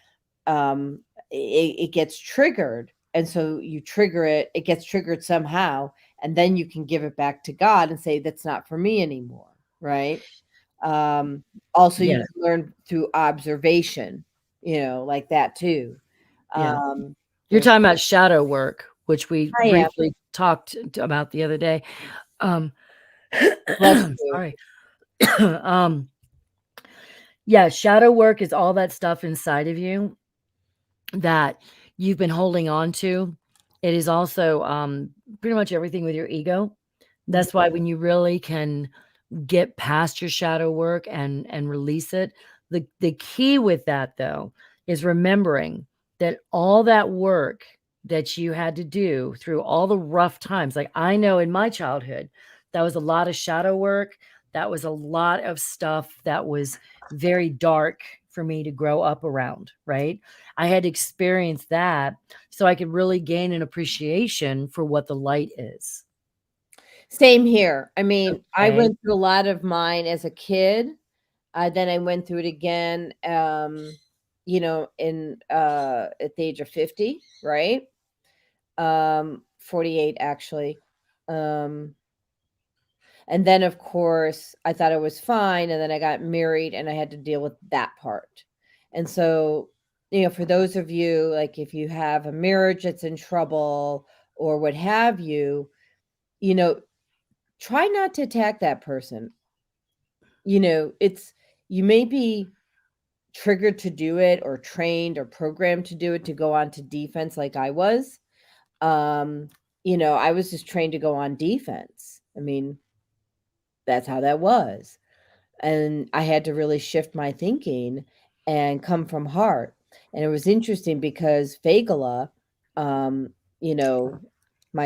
it gets triggered. And so you trigger it, it gets triggered somehow, and then you can give it back to God and say, that's not for me anymore. Right. Also, you can learn through observation, like that too. You're talking about shadow work, which we briefly talked about the other day. Sorry. Shadow work is all that stuff inside of you that you've been holding on to. It is also pretty much everything with your ego. That's why when you really can get past your shadow work and release it, the key with that, though, is remembering that all that work that you had to do through all the rough times, like I know in my childhood, that was a lot of shadow work. That was a lot of stuff that was very dark for me to grow up around, right? I had to experience that so I could really gain an appreciation for what the light is. Same here. I mean, I Okay. went through a lot of mine as a kid. Then I went through it again, in at the age of 50, right? 48 actually. Um, and then of course I thought I was fine, and then I got married and I had to deal with that part. And so, for those of you, like if you have a marriage that's in trouble or what have you, try not to attack that person. You may be triggered to do it or trained or programmed to do it, to go on to defense like I was. I was just trained to go on defense. I mean, that's how that was. And I had to really shift my thinking and come from heart. And it was interesting because Fagala, my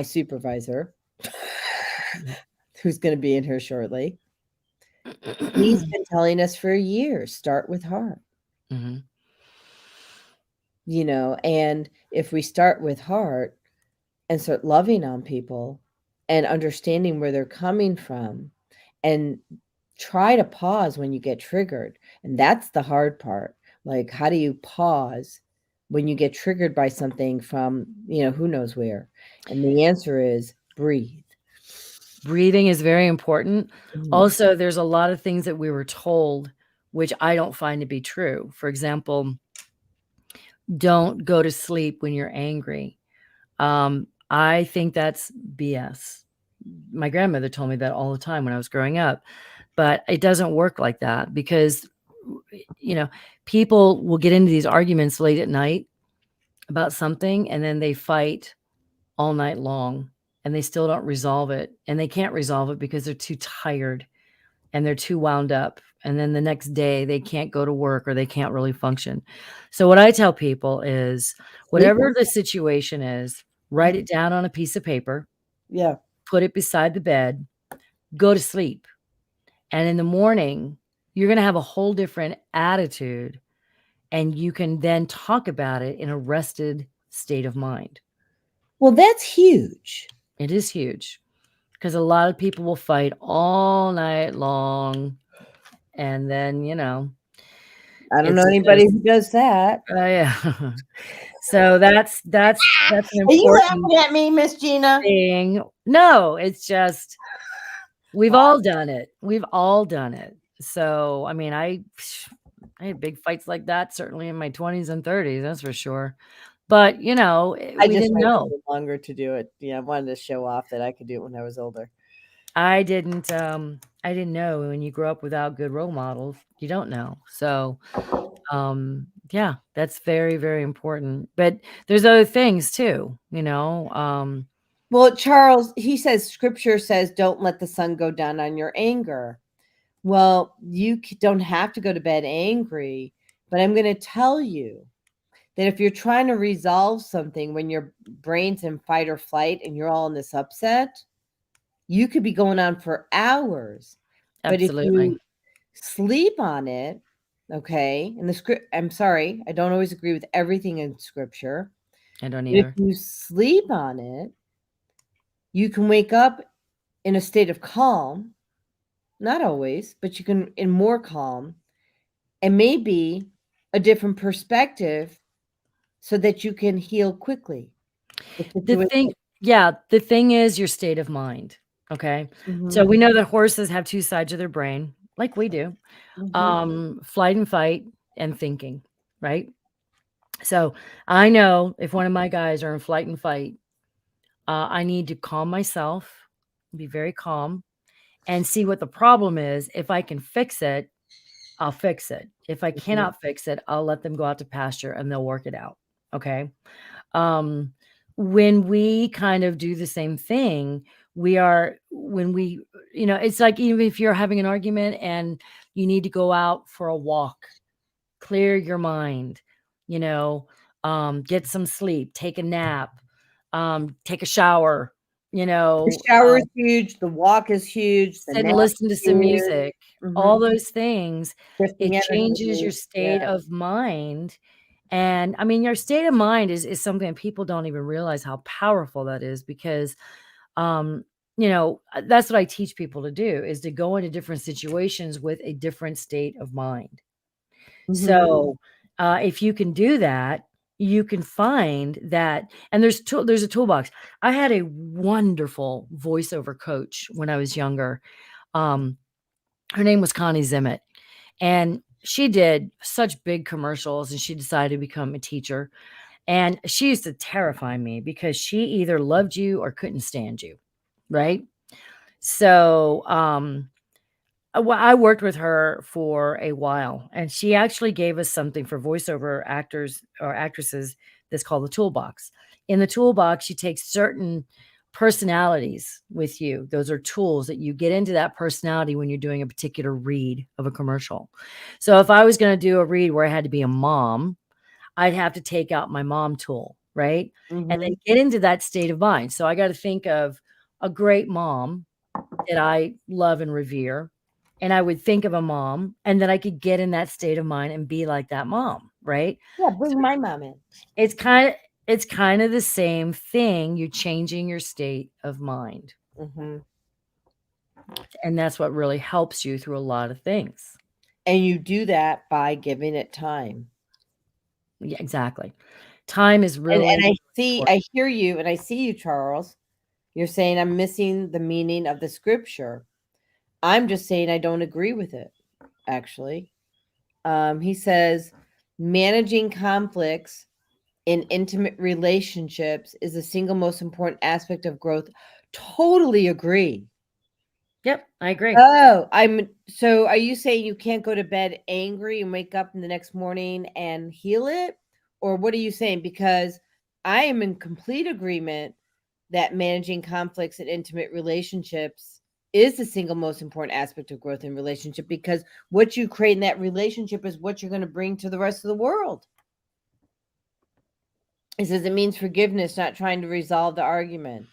supervisor, who's going to be in here shortly, he's been telling us for years, start with heart. Mm-hmm. And if we start with heart and start loving on people and understanding where they're coming from, and try to pause when you get triggered. And that's the hard part. Like, how do you pause when you get triggered by something from, who knows where? And the answer is breathe. Breathing is very important. Mhm. Also, there's a lot of things that we were told, which I don't find to be true. For example, don't go to sleep when you're angry. I think that's BS. My grandmother told me that all the time when I was growing up, but it doesn't work like that because, people will get into these arguments late at night about something, and then they fight all night long and they still don't resolve it. And they can't resolve it because they're too tired and they're too wound up. And then the next day they can't go to work or they can't really function. So what I tell people is whatever the situation is, write it down on a piece of paper. Yeah. Put it beside the bed, go to sleep. And in the morning, you're going to have a whole different attitude, and you can then talk about it in a rested state of mind. Well, that's huge. It is huge because a lot of people will fight all night long. And then, I don't know anybody who does that. Yeah. So that's an Are you important laughing at me, Miss Gina? thing. No, it's just we've all done it. We've all done it. So, I mean, I had big fights like that certainly in my 20s and 30s, that's for sure. But, we didn't know. Longer to do it. Yeah, I wanted to show off that I could do it when I was older. I didn't know. When you grow up without good role models, you don't know. So, yeah, that's very, very important. But there's other things too, Well, Charles, he says, scripture says, don't let the sun go down on your anger. Well, you don't have to go to bed angry, but I'm going to tell you that if you're trying to resolve something when your brain's in fight or flight and you're all in this upset, you could be going on for hours. Absolutely. But if you sleep on it, okay, and the script, I'm sorry, I don't always agree with everything in scripture. I don't either. If you sleep on it, you can wake up in a state of calm. Not always, but you can in more calm, and maybe a different perspective so that you can heal quickly. The thing is your state of mind. Okay. So we know that horses have two sides of their brain, like we do. Flight and fight and thinking, right? So I know if one of my guys are in flight and fight, I need to calm myself, be very calm, and see what the problem is. If I can fix it, I'll fix it. If I cannot fix it, I'll let them go out to pasture and they'll work it out. Okay. When we kind of do the same thing, it's like, even if you're having an argument and you need to go out for a walk, clear your mind, get some sleep, take a nap, take a shower, The shower is huge. The walk is huge. The sit and nap listen to is some huge. music, Mhm. all those things. Shifting It changes your energy. state of mind. And I mean, your state of mind is something that people don't even realize how powerful that is, because that's what I teach people to do, is to go into different situations with a different state of mind. Mhm. So if you can do that, you can find that, and there's a toolbox. I had a wonderful voiceover coach when I was younger. Her name was Connie Zimmett, and she did such big commercials, and she decided to become a teacher. And she used to terrify me because she either loved you or couldn't stand you, right? So I worked with her for a while, and she actually gave us something for voiceover actors or actresses that's called the toolbox. In the toolbox, you take certain personalities with you. Those are tools that you get into that personality when you're doing a particular read of a commercial. So if I was going to do a read where I had to be a mom, I'd have to take out my mom tool, right? And then Mhm. get into that state of mind. So I got to think of a great mom that I love and revere. And I would think of a mom, and then I could get in that state of mind and be like that mom, right? Yeah, So bring my mom in. it's kind of the same thing. You're changing your state of mind. Mhm. And that's what really helps you through a lot of things. And you do that by giving it time. Yeah, exactly. Time is And really I important. hear you, and I see you, Charles. You're saying I'm missing the meaning of the scripture. I'm just saying I don't agree with it, actually. He says managing conflicts in intimate relationships is the single most important aspect of growth. Totally agree. Yep, I agree. Oh, so are you saying you can't go to bed angry and wake up in the next morning and heal it? Or what are you saying? Because I am in complete agreement that managing conflicts in intimate relationships is the single most important aspect of growth in relationship, because what you create in that relationship is what you're going to bring to the rest of the world. He says it means forgiveness, not trying to resolve the argument.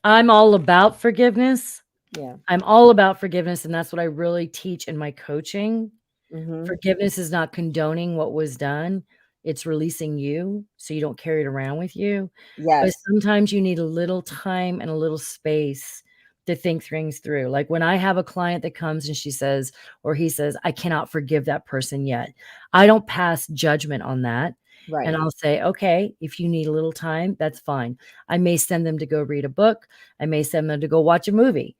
I'm all about forgiveness. Yeah. I'm all about forgiveness, and that's what I really teach in my coaching. Mm-hmm. Forgiveness is not condoning what was done. It's releasing you so you don't carry it around with you. But Yes. sometimes you need a little time and a little space to think things through. Like when I have a client that comes and she says, or he says, I cannot forgive that person yet. I don't pass judgment on that. Right. And I'll say, okay, if you need a little time, that's fine. I may send them to go read a book. I may send them to go watch a movie.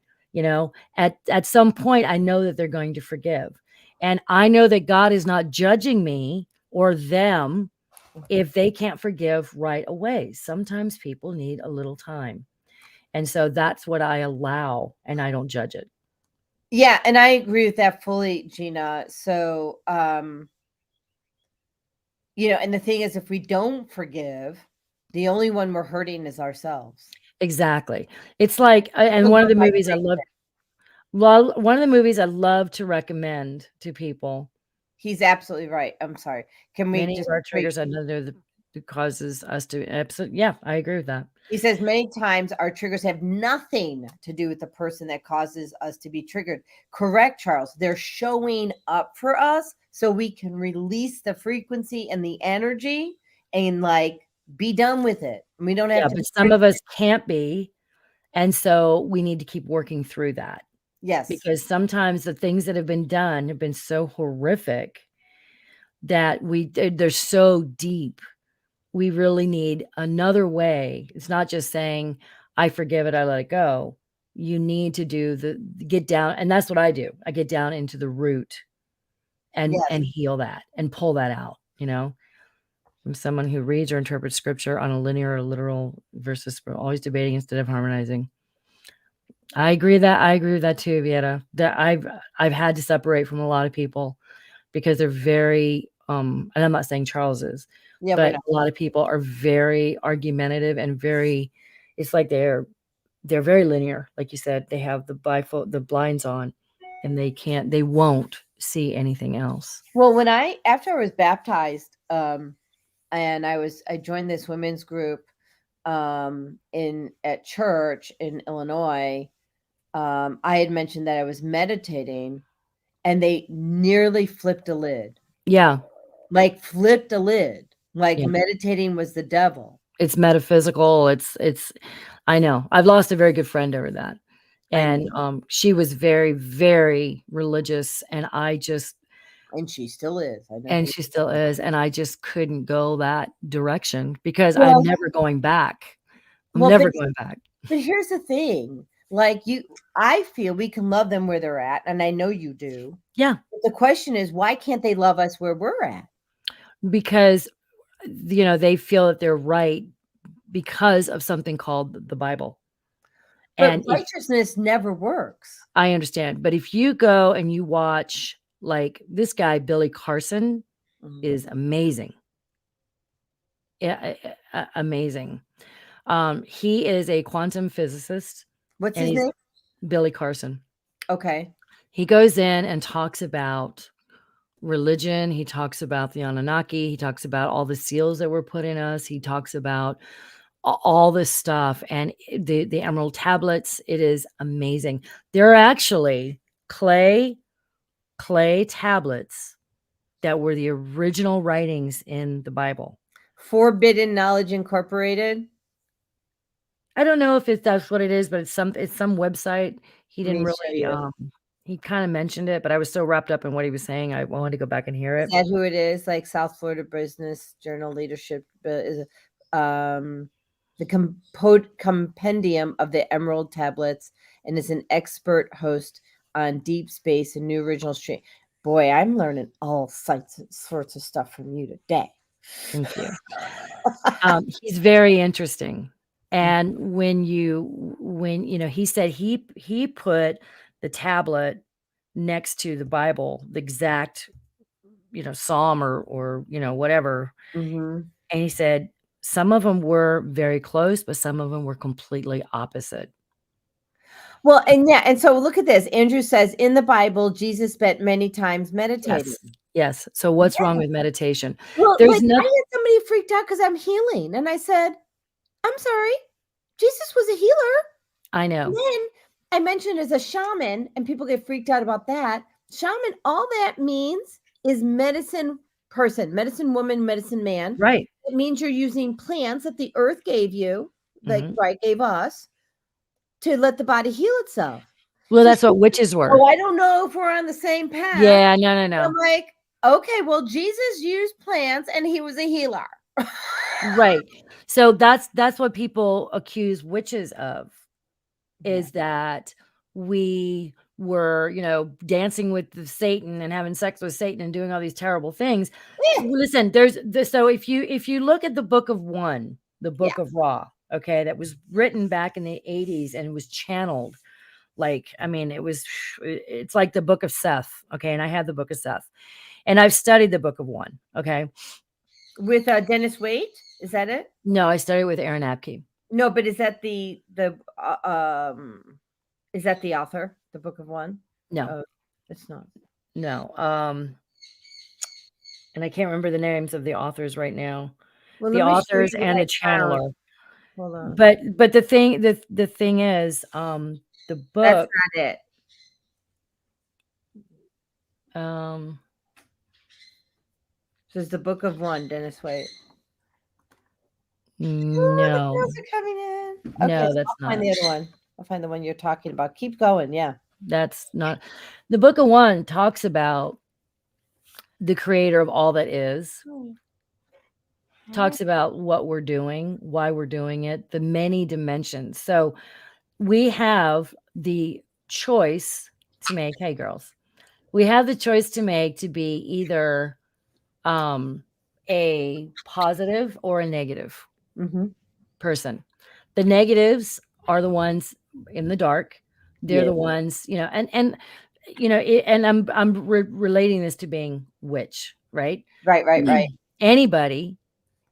At some point, I know that they're going to forgive. And I know that God is not judging me or them if they can't forgive right away. Sometimes people need a little time. And so that's what I allow, and I don't judge it. Yeah, and I agree with that fully, Gina. So, and the thing is, if we don't forgive, the only one we're hurting is ourselves. Exactly. It's like, and one of the movies I love to recommend to people. He's absolutely right. I'm sorry. Can we Many just of our triggers, I know they're the causes us to absolutely. Yeah, I agree with that. He says many times our triggers have nothing to do with the person that causes us to be triggered. Correct, Charles. They're showing up for us so we can release the frequency and the energy and be done with it. We don't have to. But some of us can't be. And so we need to keep working through that. Yes. Because sometimes the things that have been done have been so horrific that they're so deep. We really need another way. It's not just saying, I forgive it, I let it go. You need to get down. And that's what I do. I get down into the root and heal that and pull that out, from someone who reads or interprets scripture on a linear or literal versus always debating instead of harmonizing. I agree with that too, Vieta. That I've had to separate from a lot of people because they're very and I'm not saying Charles is, but a lot of people are very argumentative and it's like they're very linear. Like you said, they have the blinds on and they won't see anything else. Well, after I was baptized, and I joined this women's group, at church in Illinois, I had mentioned that I was meditating, and they nearly flipped a lid. Yeah. Like flipped a lid. Like Yeah. meditating was the devil. It's metaphysical. It's I know. I've lost a very good friend over that. I And she was very, very religious, and And she still is. I know. and she still is, and I just couldn't go that direction because Well- I'm never going back. I'm Well, never going back. But here's the thing. Like I feel we can love them where they're at, and I know you do. Yeah. But the question is, why can't they love us where we're at? Because they feel that they're right because of something called the Bible. But And righteousness never works. I understand, but if you go and you watch, like, this guy Billy Carson is amazing. Yeah, amazing. He is a quantum physicist. What's and his he's name? Billy Carson. Okay. He goes in and talks about religion. He talks about the Anunnaki. He talks about all the seals that were put in us. He talks about all this stuff, and the emerald tablets. It is amazing. There are actually clay tablets that were the original writings in the Bible. Forbidden Knowledge Incorporated. I don't know if that's what it is, but it's some website. He didn't really. He kind of mentioned it, but I was so wrapped up in what he was saying, I wanted to go back and hear it. Is that who it is? Like South Florida Business Journal Leadership is the compendium of the Emerald Tablets, and is an expert host on deep space and new original stream. Boy, I'm learning all sorts of stuff from you today. Thank you. He's very interesting. And when he said he put the tablet next to the Bible, the exact, Psalm or whatever. Mm-hmm. And he said some of them were very close, but some of them were completely opposite. Well, and so look at this. Andrew says in the Bible, Jesus spent many times meditating. Yes. So what's wrong with meditation? Well, There's I had somebody freaked out because I'm healing, and I said, "I'm sorry, Jesus was a healer." I know. And then I mentioned as a shaman, and people get freaked out about that. Shaman, all that means is medicine person, medicine woman, medicine man. Right. It means you're using plants that the earth gave you, like gave us, to let the body heal itself. Well, that's what witches were. Oh, I don't know if we're on the same path. Yeah, no. I'm like, okay, well, Jesus used plants and he was a healer. Right. So that's what people accuse witches of, is that we were, dancing with Satan and having sex with Satan and doing all these terrible things. Yeah. Listen, so if you look at the Book of One, the Book of Ra, okay, that was written back in the 80s and it was channeled. It's like the Book of Seth. Okay. And I have the Book of Seth, and I've studied the Book of One. Okay. With Dennis Wade. Is that it? No, I studied with Aaron Apke. No, but is that is that the author, the Book of One? No, it's not. No. And I can't remember the names of the authors right now. Well, the authors and the channeler. Hold on. But the thing is, the book. That's not it. This is the Book of One, Dennis Wade. No. The girls are coming in. Okay, no, that's I'll find the other one. I'll find the one you're talking about. Keep going. Yeah. That's not. The Book of One talks about the creator of all that is. Talks about what we're doing, why we're doing it, the many dimensions. So we have the choice to make. Hey, girls. We have the choice to make to be either a positive or a negative person. The negatives are the ones in the dark. They're the ones, and I'm relating this to being witch, right? Right.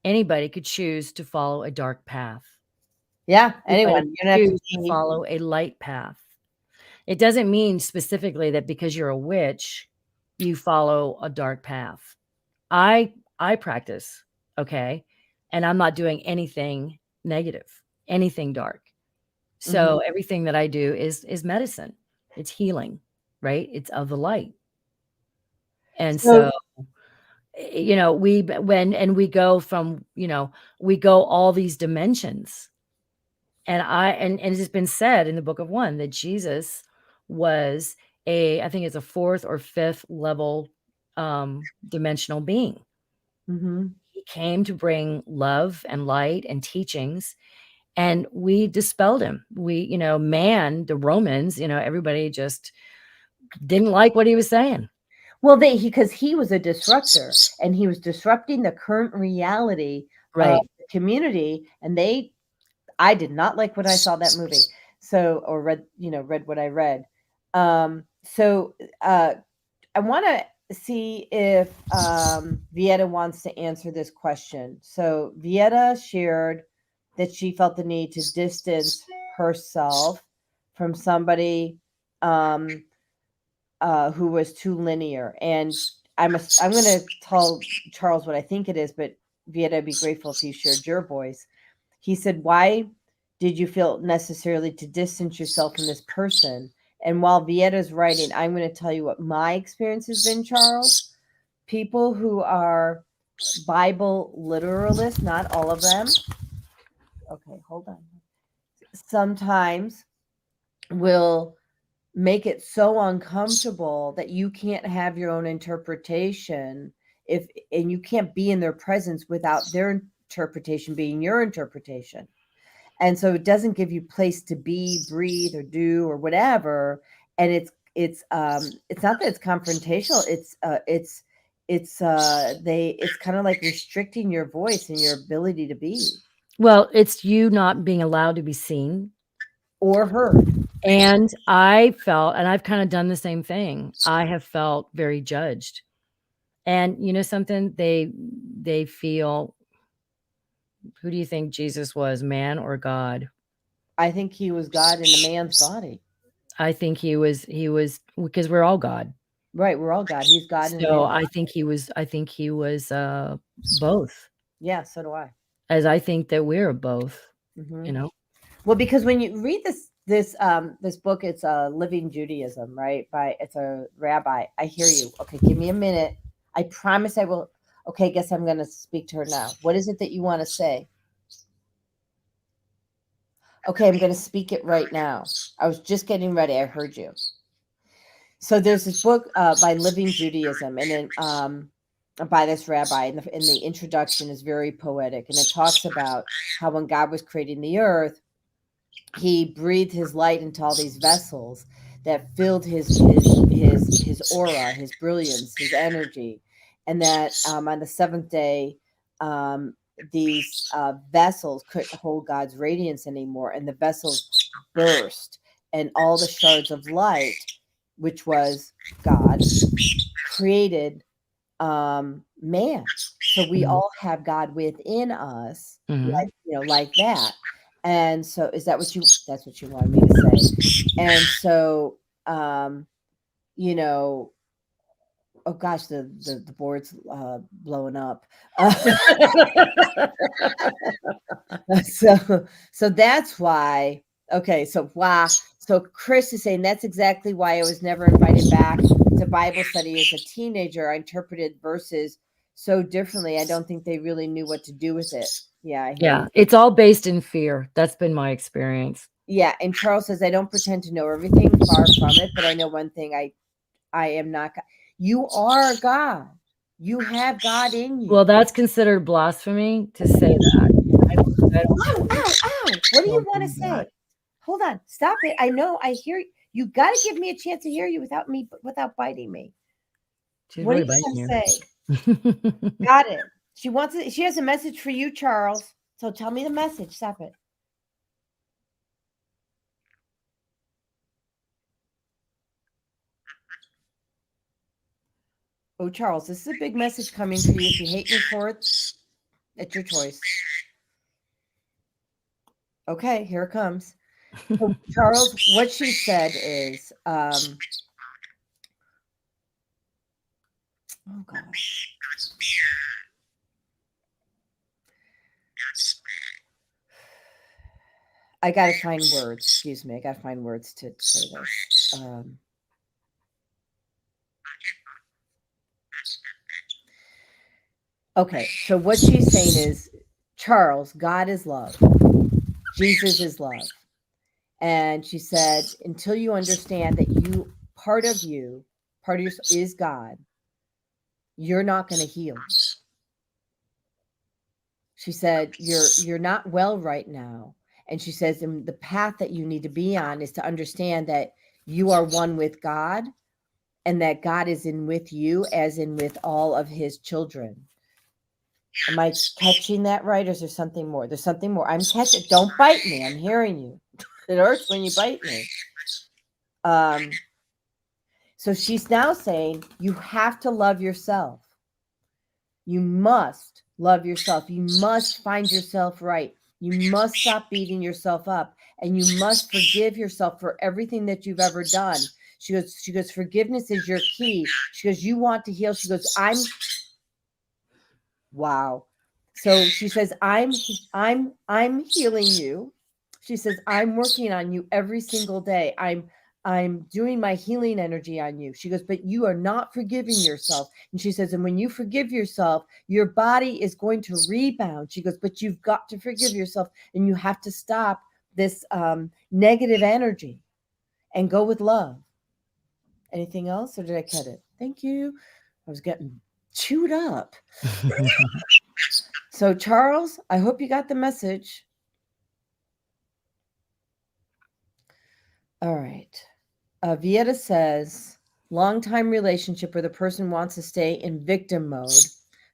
Anybody could choose to follow a dark path. Yeah, anyone. You have to follow a light path. It doesn't mean specifically that because you're a witch, you follow a dark path. I practice, okay? And I'm not doing anything negative, anything dark. So everything that I do is medicine. It's healing, right? It's of the light. And so, we go from, we go all these dimensions. And it has been said in the book of 1 that Jesus was I think it's a 4th or 5th level dimensional being. He came to bring love and light and teachings, and we dispelled him. The Romans, everybody just didn't like what he was saying. Well, because he was a disruptor, and he was disrupting the current reality Right. of the community. And I did not like what I saw that movie. So, or read what I read. So I want to see if Vieta wants to answer this question. So Vieta shared that she felt the need to distance herself from somebody who was too linear. And I'm going to tell Charles what I think it is, but Vieta, I'd be grateful if you shared your voice. He said, why did you feel necessarily to distance yourself from this person? And while Vieta's writing, I'm going to tell you what my experience has been, Charles. People who are Bible literalists, not all of them. Okay, hold on. Sometimes will make it so uncomfortable that you can't have your own interpretation and you can't be in their presence without their interpretation being your interpretation. And so it doesn't give you place to be, breathe, or do, or whatever. And it's not that it's confrontational. It's kind of like restricting your voice and your ability to be. Well, it's you not being allowed to be seen or heard. And I felt, and I've kind of done the same thing. I have felt very judged. And you know something? They feel, who do you think Jesus was, man or God? I think he was God in a man's body. I think he was because we're all God. Right, we're all God. He's God in a So man's I think he was both. Yeah, so do I. As I think that we're both, Mm-hmm. you know. Well, because when you read this book, it's Living Judaism, right? It's a rabbi. I hear you. Okay, give me a minute. I promise I will. Okay, guess I'm going to speak to her now. What is it that you want to say? Okay, I'm going to speak it right now. I was just getting ready. I heard you. So there's this book by Living Judaism, and then by this rabbi, and the introduction is very poetic, and it talks about how when God was creating the earth, he breathed his light into all these vessels that filled his aura, his brilliance, his energy, and that on the seventh day, these vessels couldn't hold God's radiance anymore, and the vessels burst, and all the shards of light, which was God, created man. So we all have God within us, like that. And so that's what you wanted me to say. And so, oh gosh, the board's blowing up. So that's why. Okay. So wow. So Chris is saying that's exactly why I was never invited back to Bible study as a teenager. I interpreted verses so differently. I don't think they really knew what to do with it. Yeah. Yeah. It's all based in fear. That's been my experience. Yeah. And Charles says, I don't pretend to know everything, far from it, but I know one thing. I am not God. You are God. You have God in you. Well, that's considered blasphemy to say that. Ow. What do you want to say? Hold on. Stop it. I know. I hear you. You got to give me a chance to hear you without biting me. She's what really are you biting going to say? Got it. She has a message for you, Charles. So tell me the message. Stop it. Oh, Charles, this is a big message coming for you. If you hate me for it, it's your choice. Okay, here it comes. So, Charles, what she said is, oh gosh. I got to find words. Excuse me. I got to find words to say this. Okay. So what she's saying is, Charles, God is love. Jesus is love. And she said, until you understand that part of you is God, you're not going to heal. She said, you're not well right now. And she says, and the path that you need to be on is to understand that you are one with God and that God is in with you as in with all of his children. Am I catching that right? Or is there something more? There's something more. I'm catching. Don't bite me. I'm hearing you. It hurts when you bite me. So she's now saying you have to love yourself. You must love yourself. You must find yourself right. You must stop beating yourself up, and you must forgive yourself for everything that you've ever done. She goes, forgiveness is your key. She goes, you want to heal. She goes, wow. So she says, I'm healing you. She says, I'm working on you every single day. I'm doing my healing energy on you. She goes, but you are not forgiving yourself. And she says, and when you forgive yourself, your body is going to rebound. She goes, but you've got to forgive yourself, and you have to stop this negative energy and go with love. Anything else, or did I cut it? Thank you. I was getting chewed up. So, Charles, I hope you got the message. All right. Vieta says, long-time relationship where the person wants to stay in victim mode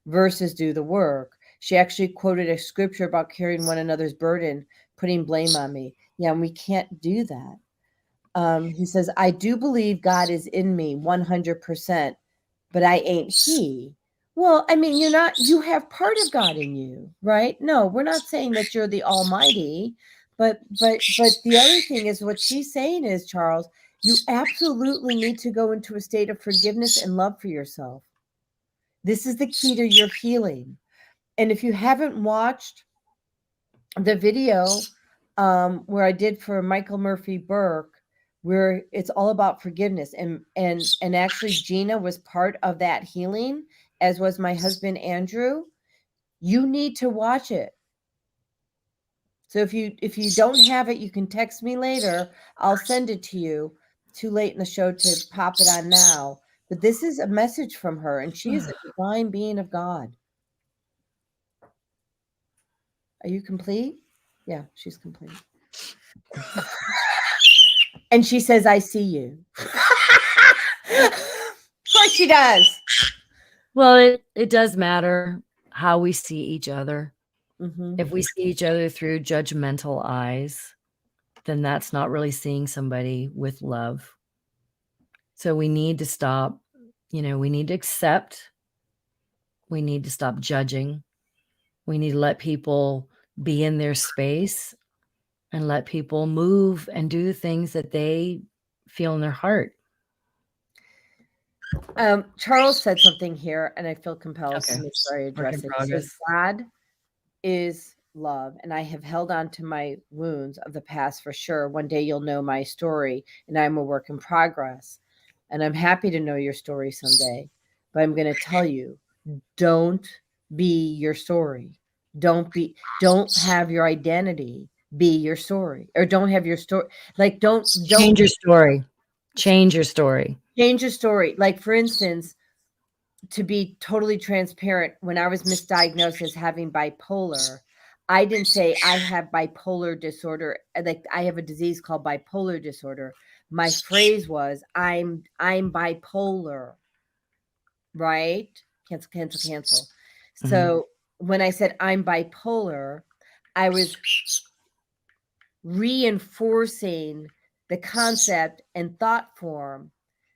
versus do the work. She actually quoted a scripture about carrying one another's burden, putting blame on me. Yeah, and we can't do that. He says, I do believe God is in me 100%, but I ain't he. Well, I mean, you have part of God in you, right? No, we're not saying that you're the Almighty, but the other thing is what she's saying is, Charles, you absolutely need to go into a state of forgiveness and love for yourself. This is the key to your healing. And if you haven't watched the video where I did for Michael Murphy Burke, where it's all about forgiveness, and actually Gina was part of that healing, as was my husband Andrew, you need to watch it. So if you don't have it, you can text me later. I'll send it to you. Too late in the show to pop it on now. But this is a message from her, and she is a divine being of God. Are you complete? Yeah, she's complete. And she says, I see you. Of course she does. Well, it does matter how we see each other. Mm-hmm. If we see each other through judgmental eyes, then that's not really seeing somebody with love. So we need to stop, we need to accept. We need to stop judging. We need to let people be in their space and let people move and do the things that they feel in their heart. Charles said something here, and I feel compelled to make sure I address it. He says, God is love, and I have held on to my wounds of the past for sure. One day you'll know my story, and I'm a work in progress. And I'm happy to know your story someday. But I'm going to tell you, don't be your story. Don't have your identity be your story, or don't have your story. Like, don't change your story. Change your story. Change your story. Like, for instance, to be totally transparent, when I was misdiagnosed as having bipolar, I didn't say I have bipolar disorder. Like, I have a disease called bipolar disorder. My phrase was, I'm bipolar, right? Cancel. So when I said I'm bipolar, I was reinforcing the concept and thought form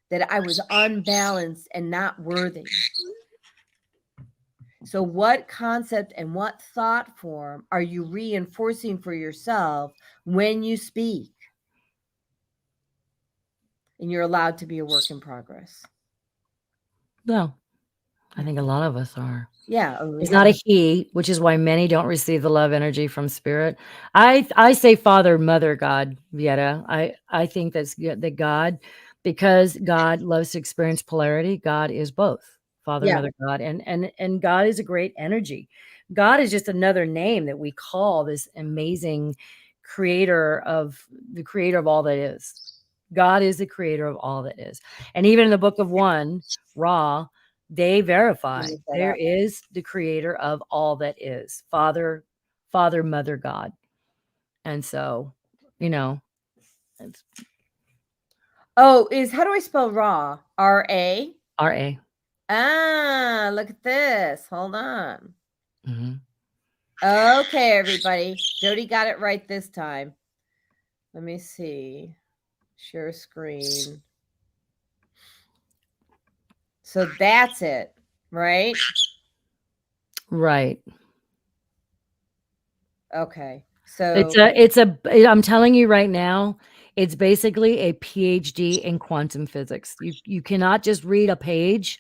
that I was unbalanced and not worthy. So what concept and what thought form are you reinforcing for yourself when you speak? And you're allowed to be a work in progress. Well, I think a lot of us are. Yeah. It's not a he, which is why many don't receive the love energy from spirit. I say Father, Mother, God, Vieta. I think that God, because God loves to experience polarity, God is both Father, Yeah. Mother, God, and God is a great energy. God is just another name that we call this amazing creator of all that is. God is the creator of all that is. And even in the book of 1, Ra, they verify Look that there up. is the creator of all that is, Father, Mother, God. And so, it's Oh, how do I spell raw? R-A? R-A. Ah, look at this. Hold on. Mm-hmm. Okay, everybody. Jodi got it right this time. Let me see. Share screen. So that's it, right? Right. Okay. So I'm telling you right now, it's basically a PhD in quantum physics. You cannot just read a page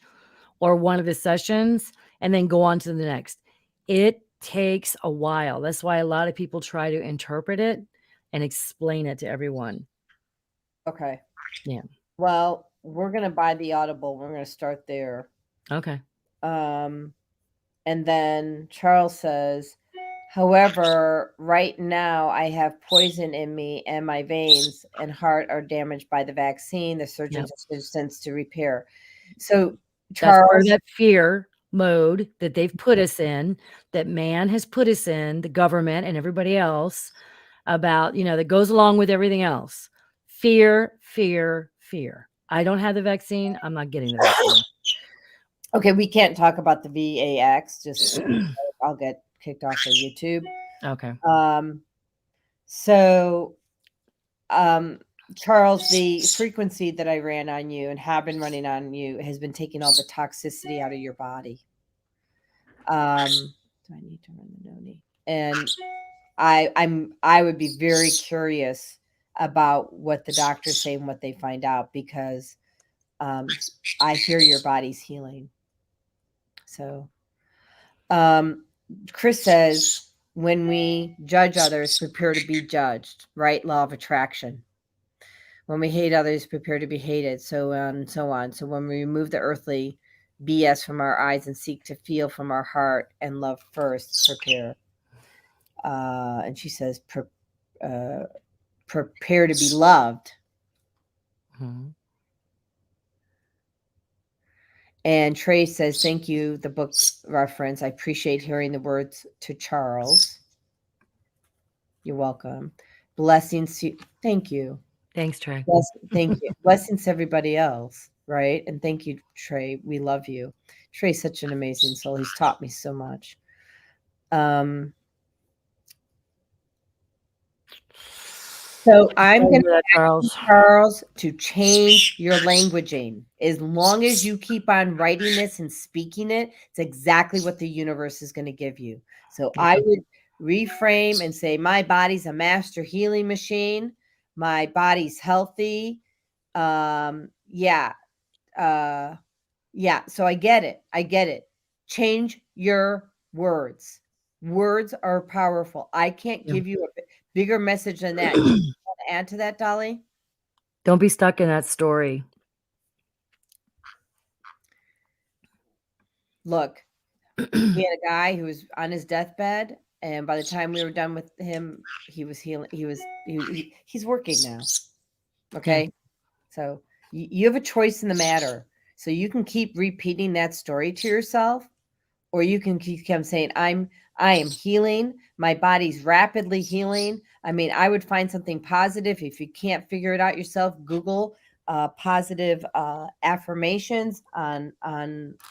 or one of the sessions and then go on to the next. It takes a while. That's why a lot of people try to interpret it and explain it to everyone. okay. Yeah. Well, we're gonna buy the Audible. We're gonna start there. Okay. And then Charles says, however, right now I have poison in me and my veins and heart are damaged by the vaccine. The surgeons have since to repair. So That's part of Charles, that fear mode that they've put us in, that man has put us in, the government and everybody else, about, that goes along with everything else. Fear, fear, fear. I don't have the vaccine. I'm not getting the vaccine. okay, we can't talk about the VAX. Just I'll get kicked off of YouTube. Okay. So, Charles, the frequency that I ran on you and have been running on you has been taking all the toxicity out of your body. Do I need to run the Noni? And I would be very curious about what the doctors say and what they find out, because I hear your body's healing. So, Chris says, when we judge others, prepare to be judged, right? Law of attraction. When we hate others, prepare to be hated, so on and so on. So when we remove the earthly BS from our eyes and seek to feel from our heart and love first, prepare. And she says, prepare to be loved. Mm-hmm. And Trey says, thank you, the book reference. I appreciate hearing the words to Charles. You're welcome. Blessings to you. Thank you. Thanks, Trey. Thank you. Blessings to everybody else, right? And thank you, Trey. We love you. Trey's such an amazing soul. He's taught me so much. So I'm going to ask Charles to change your languaging. As long as you keep on writing this and speaking it, it's exactly what the universe is going to give you. So I would reframe and say, my body's a master healing machine. My body's healthy. Yeah. So I get it. Change your words. Words are powerful. I can't give you a bigger message than that. You want to add to that, Dolly? Don't be stuck in that story. Look, we had a guy who was on his deathbed, and by the time we were done with him, he was healing. He's working now. Okay. Yeah. So you have a choice in the matter. So you can keep repeating that story to yourself, or you can keep saying, I am healing. My body's rapidly healing. I mean, I would find something positive. If you can't figure it out yourself, Google positive affirmations on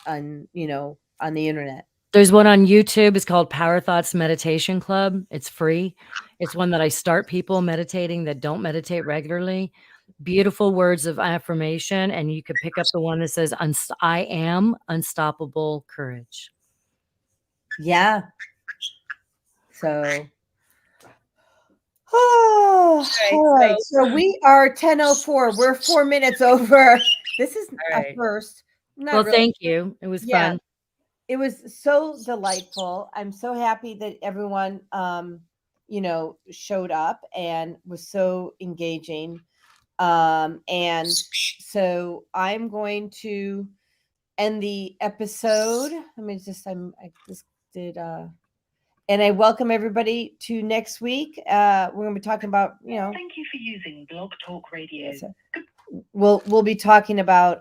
the internet. There's one on YouTube. It's called Power Thoughts Meditation Club. It's free. It's one that I start people meditating that don't meditate regularly. Beautiful words of affirmation. And you could pick up the one that says, I am unstoppable courage. Yeah. So, all right. So we are 10:04. We're 4 minutes over. This is a first. Well, thank you. It was fun. it was so delightful. I'm so happy that everyone, showed up and was so engaging. And so I'm going to end the episode. I just did, and I welcome everybody to next week. We're going to be talking about, Thank you for using Blog Talk Radio. we'll be talking about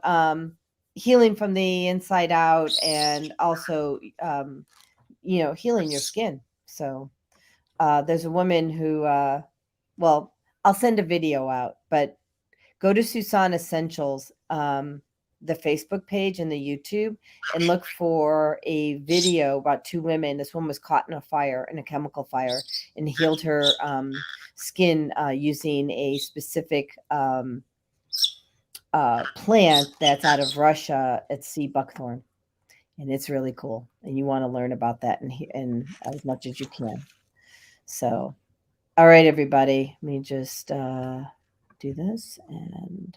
healing from the inside out, and also healing your skin. So there's a woman who I'll send a video out, but go to Susan Essentials, the Facebook page and the YouTube, and look for a video about two women. This one was caught in a chemical fire, and healed her skin using a specific plant that's out of Russia at sea buckthorn. And it's really cool. And you want to learn about that and as much as you can. So, all right, everybody, let me just do this and